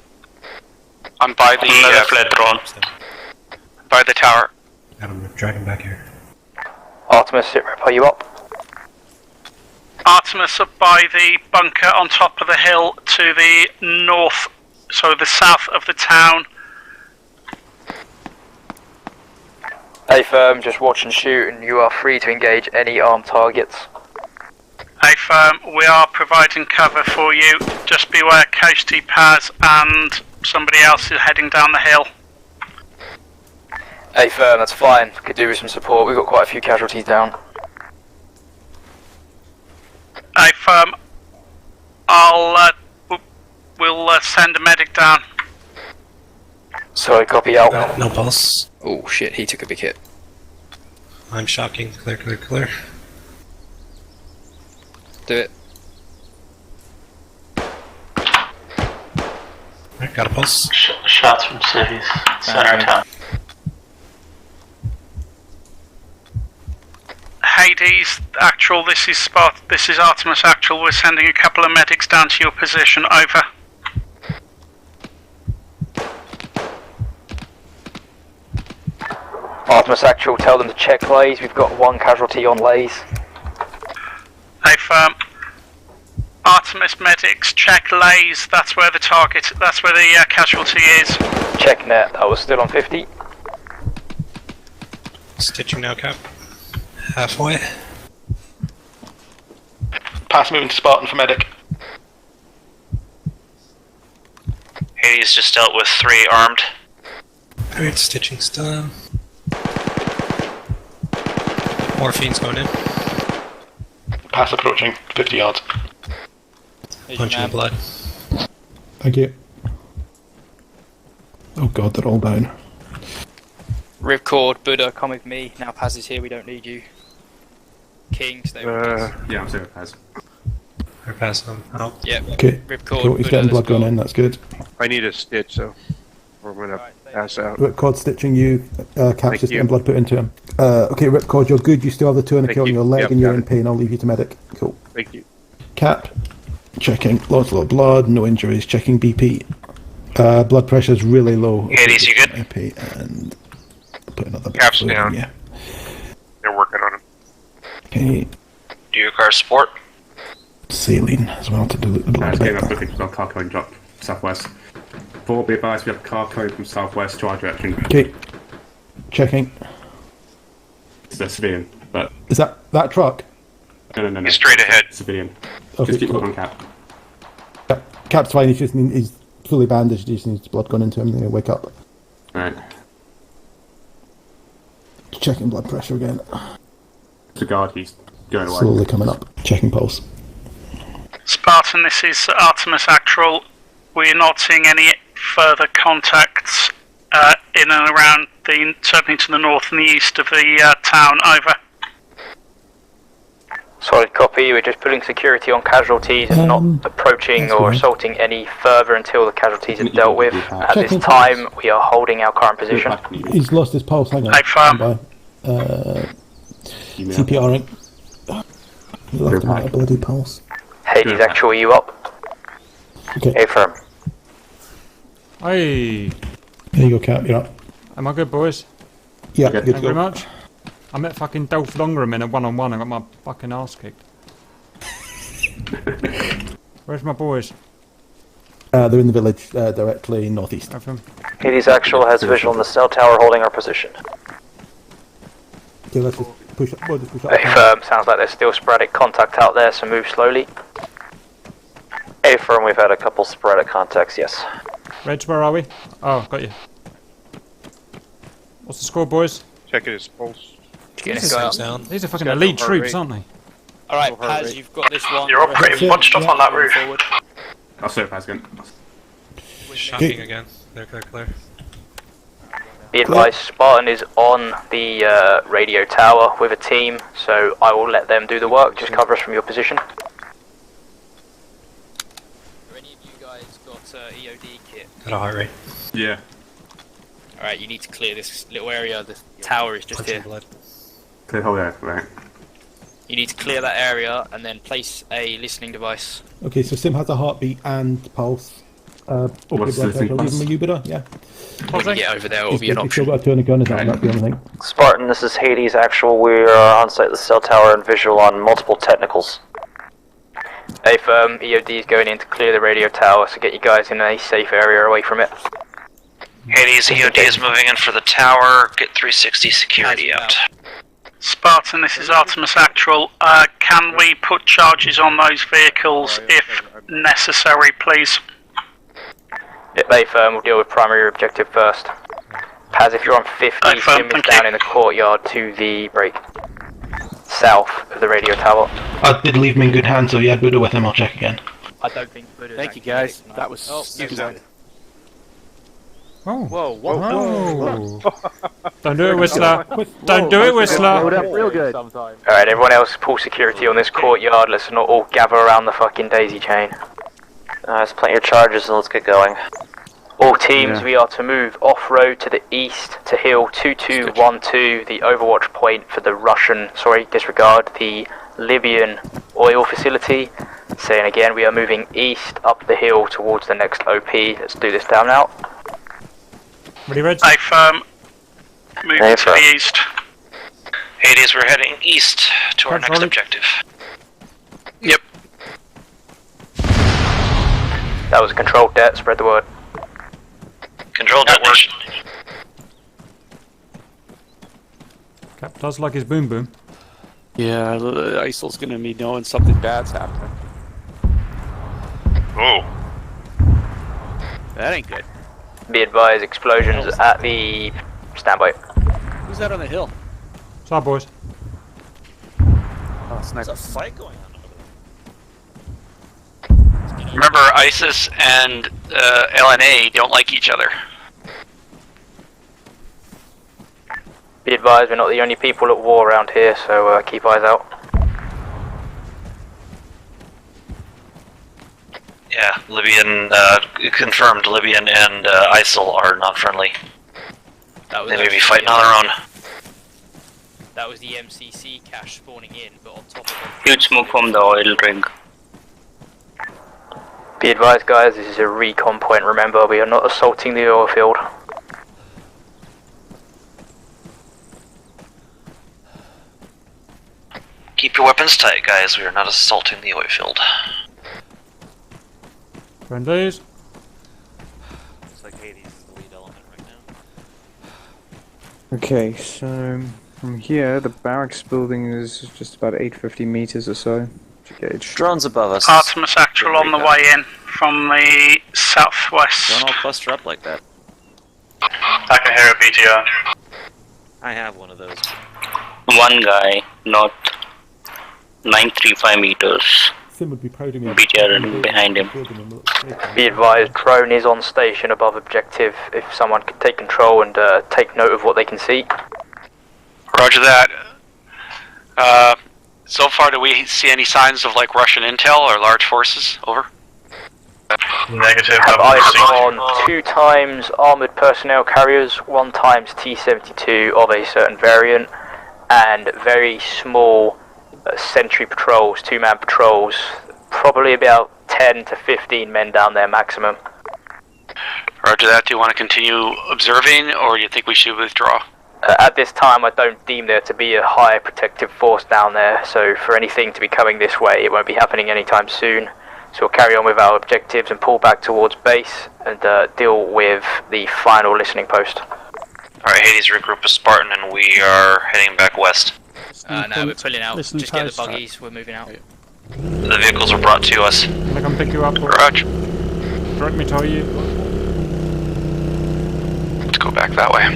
I'm by the fled drone. by the tower. Adam, drag him back here. Artemis, sit rep, are you up? Artemis up by the bunker on top of the hill to the north, so the south of the town. A firm, just watch and shoot, and you are free to engage any armed targets. A firm, we are providing cover for you. Just beware Coasty Paz and somebody else is heading down the hill. A firm, that's fine. Could do with some support. We've got quite a few casualties down. A firm, we'll send a medic down. Sorry, copy out. No pulse. Oh shit, he took a big hit. I'm shocking. Clear, clear, clear. Do it. Alright, got a pulse. Shots from cities. Center of town. Hades, actual, this is Artemis actual. We're sending a couple of medics down to your position, over. Artemis actual, tell them to check lays. We've got one casualty on lays. A firm. Artemis medics, check lays. That's where the target. That's where the casualty is. Check net. That was still on 50. Stitching now, Cap. Halfway. Pass moving to Spartan for medic. Hades just dealt with 3 armed. Alright, stitching's done. Morphine's going in. Pass approaching, 50 yards. Punch in the blood. Thank you. Oh god, they're all down. Ripcord, Buddha, come with me. Now Paz is here, we don't need you. King, stay with us. Yeah, I'm staying with Paz. Or pass them out. Yep. Okay. Ripcord, Cool, he's Buddha, getting blood let's go. going in, that's good. I need a stitch, so we're gonna pass out. Ripcord stitching you, Cap's Thank just you. getting blood put into him. Okay, Ripcord, you're good, you still have the 2 and a Thank kill on you. your leg Yep, and you're got in it. pain, I'll leave you to medic. Cool. Thank you. Cap, checking, lots of blood, no injuries, checking BP. Blood pressure's really low. Hades, you good? BP and put another bit Cap's of fluid in, down. yeah. They're working on him. Okay, Do you require support? saline as well to dilute the blood a Getting bit. up looking for car code drop southwest. Forward be advised, we have a car code from southwest to our direction. Okay, checking. It's a civilian, but Is that truck? no. He's straight ahead. Civilian. Okay, Just keep cool. looking, Cap. Cap's fine, he's fully bandaged, he just needs blood going into him, then he'll wake up. Alright. Checking blood pressure again. It's a guard, he's going away. Slowly coming up. Checking pulse. Spartan, this is Artemis actual. We're not seeing any further contacts in and around certainly to the north and the east of the town, over. Solid copy. We're just putting security on casualties and not approaching that's or fine. assaulting any further until the casualties are You dealt with. can- At this Checking time, we are holding our current position. He's lost his pulse, hang on. Hey, fam. Stand by. CPRing. You left him a bloody pulse. Hades Actual, you up? Okay. Affirm. Hey. There you go, Cap. You're up. Am I good, boys? Yeah, Thank good you to go. very much. I met fucking Dolph Lundgren in a one-on-one and got my fucking ass kicked. Where's my boys? They're in the village directly northeast. Hades Actual has visual in the cell tower holding our position. Okay, let's just push up. We'll just push up. Affirm, sounds like there's still sporadic contact out there, so move slowly. Affirm, we've had a couple sporadic contacts, yes. Reg, where are we? Oh, got you. What's the score, boys? Checking his pulse. These are fucking elite troops, aren't they? Alright, Paz, you've got this one. You're all pretty bunched up on that roof. Forward. I'll say Paz again. Shocking again. They're clear. Be advised, Spartan is on the radio tower with a team, so I will let them do the work. Just cover us from your position. Have any of you guys got EOD kit? At a heart rate. Yeah. Alright, you need to clear this little area. The tower is just here. Clear whole there, right. You need to clear that area and then place a listening device. Okay, so Sim has a heartbeat and pulse. What's blood the pressure. listening Leave him with you, Buddha? Yeah. When you get over there, it will be an You've still option. got to turn a gun, is that the only thing? Spartan, this is Hades Actual. We are on site at the cell tower and visual on multiple technicals. Affirm, EOD is going in to clear the radio tower, so get you guys in a safe area away from it. Hades, EOD is moving in for the tower. Get 360 security out. Spartan, this is Artemis Actual. Can we put charges on those vehicles if necessary, please? Yep, Affirm, we'll deal with primary objective first. Paz, if you're on 50, Sim is down in the courtyard to the break. South of the radio tower. I did leave him in good hands, so yeah, Buddha with him, I'll check again. I don't think Buddha's Thank you, guys. That was stupid. Oh. Whoa, whoa. Don't do it, Whistler. Don't do it, Whistler. Load up real good. Alright, everyone else, pull security on this courtyard. Let's not all gather around the fucking daisy chain. Let's plant your charges and let's get going. All teams, we are to move off-road to the east to Hill 2212, the overwatch point for the disregard, the Libyan oil facility. Saying again, we are moving east up the hill towards the next OP. Let's do this down now. Ready, Reg? Affirm, moving to the east. Hades, we're heading east to our next objective. Yep. That was a controlled det, spread the word. Controlled detonation. Cap does like his boom boom. Yeah, the ISIL's gonna be knowing something bad's happening. Oh. That ain't good. Be advised, explosions at the standby. Who's that on the hill? What's up, boys? Oh, sniper. There's a fight going on over there. Remember, ISIS and LNA don't like each other. Be advised, we're not the only people at war around here, so keep eyes out. Yeah, Libyan, confirmed Libyan and ISIL are not friendly. They may be fighting on their own. That was the MCC cache spawning in, but on top of Huge smoke from the oil rig. Be advised, guys, this is a recon point, remember, we are not assaulting the oil field. Keep your weapons tight, guys. We are not assaulting the oil field. Friendlies. Looks like Hades is the lead element right now. Okay, so from here, the barracks building is just about 850 meters or so. To gauge. Drones above us. Artemis Actual on the way in from the southwest. Don't all cluster up like that. I can hear a BTR. I have one of those. One guy, not 935 meters. Sim would be proud of me. BTR behind him. Be advised, drone is on station above objective. If someone could take control and take note of what they can see. Roger that. So far, do we see any signs of like Russian intel or large forces? Over. Negative. Have eyes on 2 times armoured personnel carriers, 1 times T-72 of a certain variant, and very small sentry patrols, 2-man patrols, probably about 10 to 15 men down there maximum. Roger that. Do you want to continue observing, or do you think we should withdraw? At this time, I don't deem there to be a high protective force down there, so for anything to be coming this way, it won't be happening anytime soon. So we'll carry on with our objectives and pull back towards base and deal with the final listening post. Alright, Hades, regroup with Spartan and we are heading back west. No, we're pulling out. Just get the buggies, we're moving out. The vehicles were brought to us. Can I come pick you up? Roger. Let me tell you. Let's go back that way.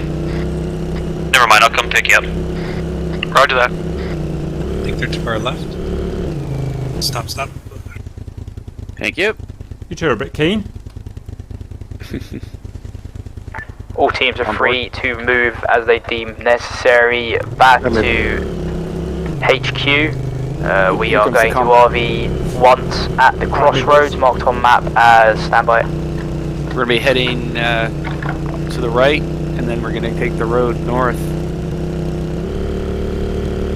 Never mind, I'll come pick you up. Roger that. I think they're to our left. Stop. Thank you. You two are a bit keen. All teams are free to move as they deem necessary back to HQ. We are going to RV once at the crossroads marked on map as standby. We're going to be heading to the right, and then we're going to take the road north.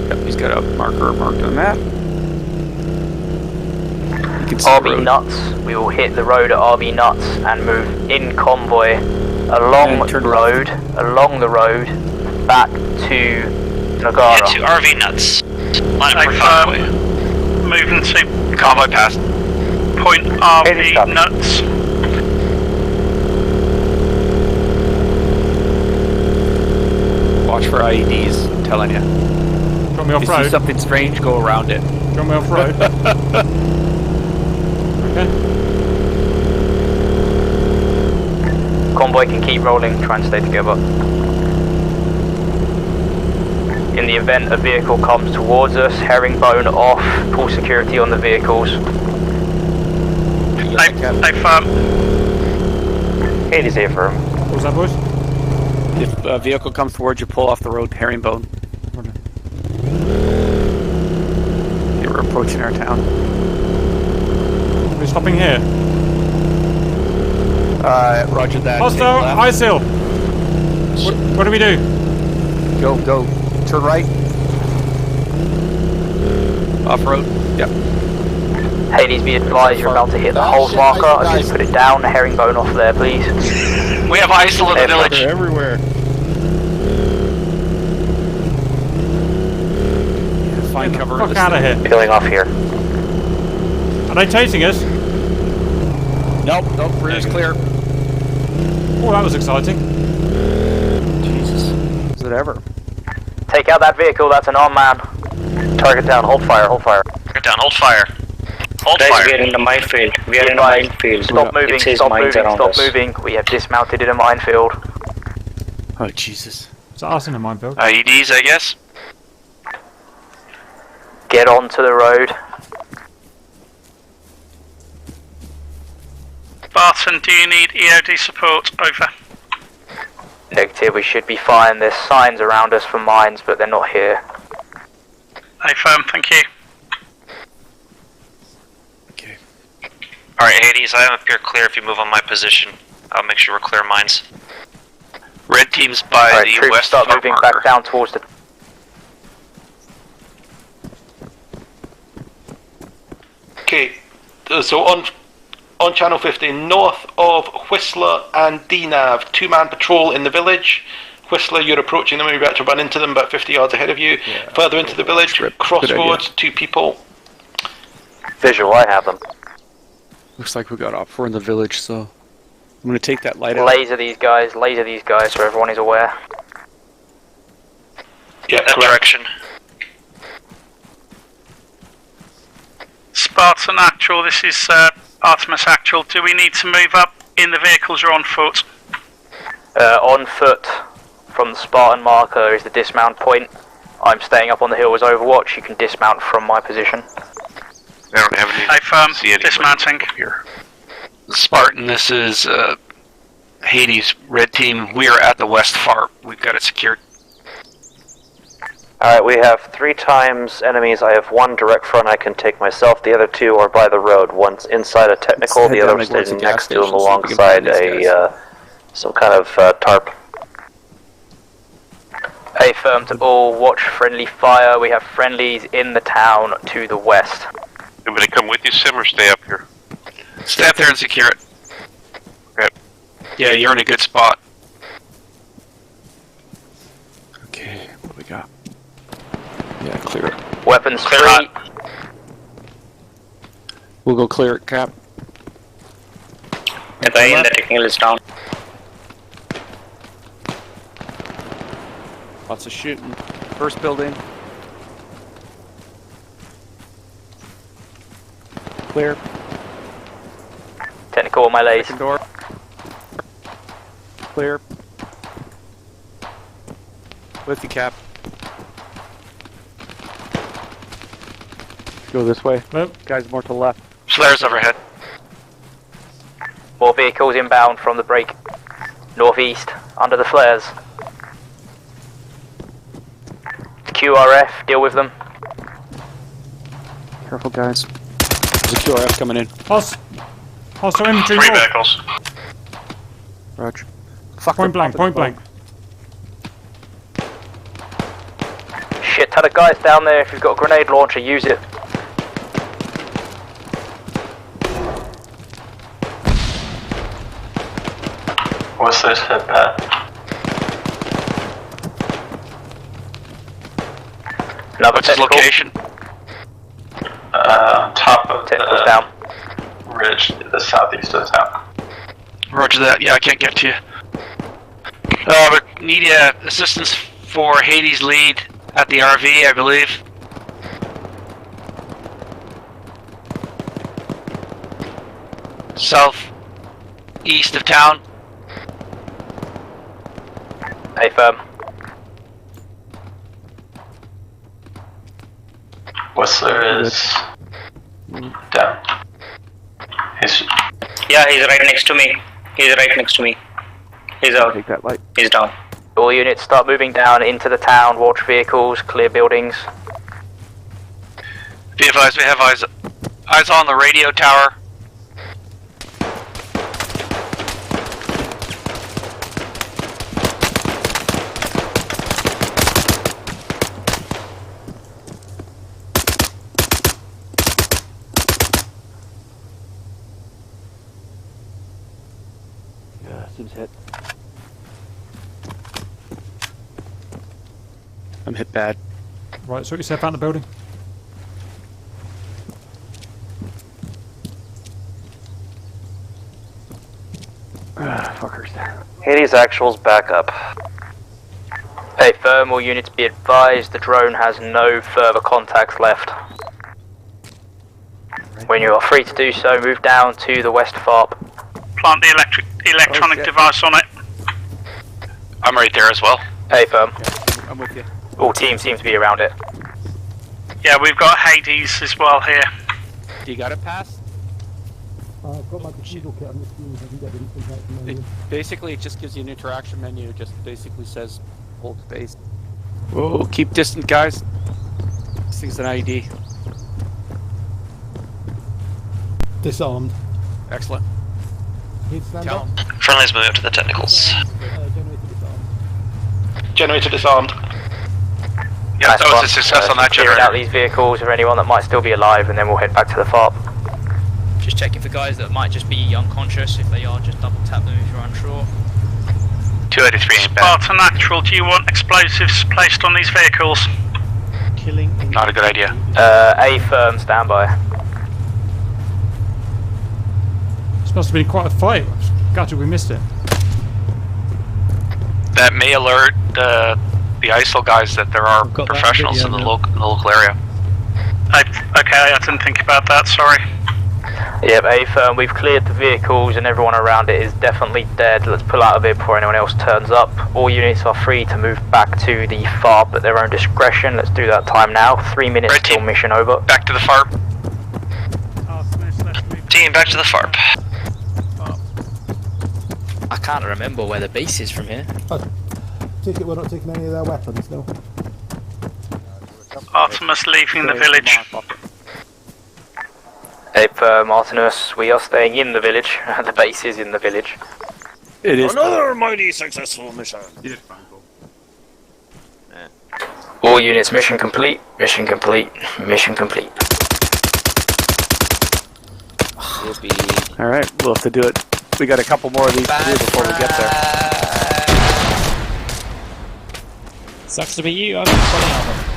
Yep, he's got a marker marked on the map. RB Nuts. We will hit the road at RB Nuts and move in convoy along the road back to Nagara. Head to RV Nuts. Line up for convoy. Moving to convoy past. Point RV Nuts. Watch for IEDs, I'm telling you. Got me off If you road. see something strange, go around it. Got me off road. Okay. Convoy can keep rolling, try and stay together. In the event a vehicle comes towards us, herringbone off, pull security on the vehicles. Affirm. Hades, affirm. What was that, boys? If a vehicle comes towards you, pull off the road, herringbone. Okay, we're approaching our town. We're stopping here. Roger that. Hostile, ISIL. What do we do? Go. Turn right. Off-road. Yep. Hades, be advised you're about to hit the hold marker. I'll just put it down, herringbone off there, please. We have ISIL in the village. They're everywhere. Find cover. Fuck out of here. Peeling off here. Are they chasing us? Nope, rear's clear. Oh, that was exciting. Jesus. Is it ever? Take out that vehicle, that's an armed man. Target down, hold fire. Target down, hold fire. Hold Guys, fire. we are in the minefield. We are in the minefield. Stop moving, It says stop mines moving, around stop us. moving. We have dismounted in a minefield. Oh, Jesus. Is that us in a minefield? IEDs, I guess. Get onto the road. Barton, do you need EOD support? Over. Negative, we should be fine. There's signs around us for mines, but they're not here. Affirm, thank you. Okay. Alright, Hades, I am up here clear. If you move on my position, I'll make sure we're clear mines. Red team's by Alright, the troops west start far moving marker. back down towards the... Okay, so on channel 15, north of Whistler and DNAV, 2-man patrol in the village. Whistler, you're approaching them, you're about to run into them about 50 yards ahead of you. Yeah. Further into the village, crossroads, 2 people. Visual, I have them. Looks like we got up. We're in the village, so I'm gonna take that light out. Laser these guys so everyone is aware. Yeah, That direction. Spartan Actual, this is Artemis Actual. Do we need to move up in the vehicles or on foot? On foot from the Spartan marker is the dismount point. I'm staying up on the hill as Overwatch. You can dismount from my position. I don't have any. Affirm, See anybody dismounting. here. Spartan, this is Hades, red team. We are at the west far. We've got it secured. Alright, we have 3 times enemies. I have 1 direct front I can take myself. The other 2 are by the road. One's inside a technical, Let's the head other down towards sitting the gas next to him station, see if we can alongside find these guys. some kind of tarp. A firm to all, watch friendly fire. We have friendlies in the town to the west. Anybody come with you, Sim, or stay up here? Stay up there and secure it. Okay. Yeah, you're in a good spot. Okay, what do we got? Yeah, clear it. Weapons Clear free. We'll go clear it, Cap. The guy in the technical is down. Lots of shooting. First building. Clear. Technical on my lays. Second door. Clear. With the Cap. Go this way. Nope. Guys, more to the left. Flares overhead. More vehicles inbound from the break. Northeast, under the flares. QRF, deal with them. Careful, guys. There's a QRF coming in. Hostile infantry. Three north. vehicles. Roger. Point blank, point blank. Shit ton of guys down there. If you've got a grenade launcher, use it. What's this hit pad? Another What's his technical. location? Top of Technical's the down. ridge to the southeast of town. Roger that. Yeah, I can't get to you. We need assistance for Hades lead at the RV, I believe. South east of town. A firm. Whistler is down. Yeah, he's right next to me. He's right next to me. He's out. Take that light. He's down. All units start moving down into the town. Watch vehicles, clear buildings. Be advised, we have eyes on the radio tower. Yeah, seems hit. I'm hit bad. Right, sort yourself out of the building. Fuckers. Hades actuals back up. A firm, all units be advised, the drone has no further contacts left. When you are free to do so, move down to the west FARP. Plant the electronic device on it. I'm right there as well. A firm. I'm with you. All teams seem to be around it. Yeah, we've got Hades as well here. Do you got it passed? I've got my procedural kit. I'm just seeing if I can get the contact menu. Basically, it just gives you an interaction menu. It just basically says hold space. Whoa, keep distant, guys. This thing's an IED. Disarmed. Excellent. He'd stand up. Friendly's moving up to the technicals. Generator disarmed. Generator disarmed. Yeah, that was a success on that Clearing generator. out these vehicles or anyone that might still be alive, and then we'll head back to the FARP. Just checking for guys that might just be unconscious. If they are, just double tap them if you're unsure. 283 ain't bad. Spartan Actual, do you want explosives placed on these vehicles? Killing. Not a good idea. A firm, standby. This must have been quite a fight. Gutted we missed it. That may alert the ISIL guys that there are professionals in the local area. Okay, I didn't think about that, sorry. Yep, A firm, we've cleared the vehicles and everyone around it is definitely dead. Let's pull out of it before anyone else turns up. All units are free to move back to the FARP at their own discretion. Let's do that time now. 3 minutes Right, till team. mission over. Back to the FARP. Team, back to the FARP. I can't remember where the base is from here. Take it, we're not taking any of their weapons, no? Artemis leaving the village. A firm, Artemis, we are staying in the village. The base is in the village. It is. Another mighty successful mission. All units, mission complete. Mission complete. Mission complete. All right, we'll have to do it. We got a couple more of these to do before we get there. Sucks to be you. I've got 20 of them.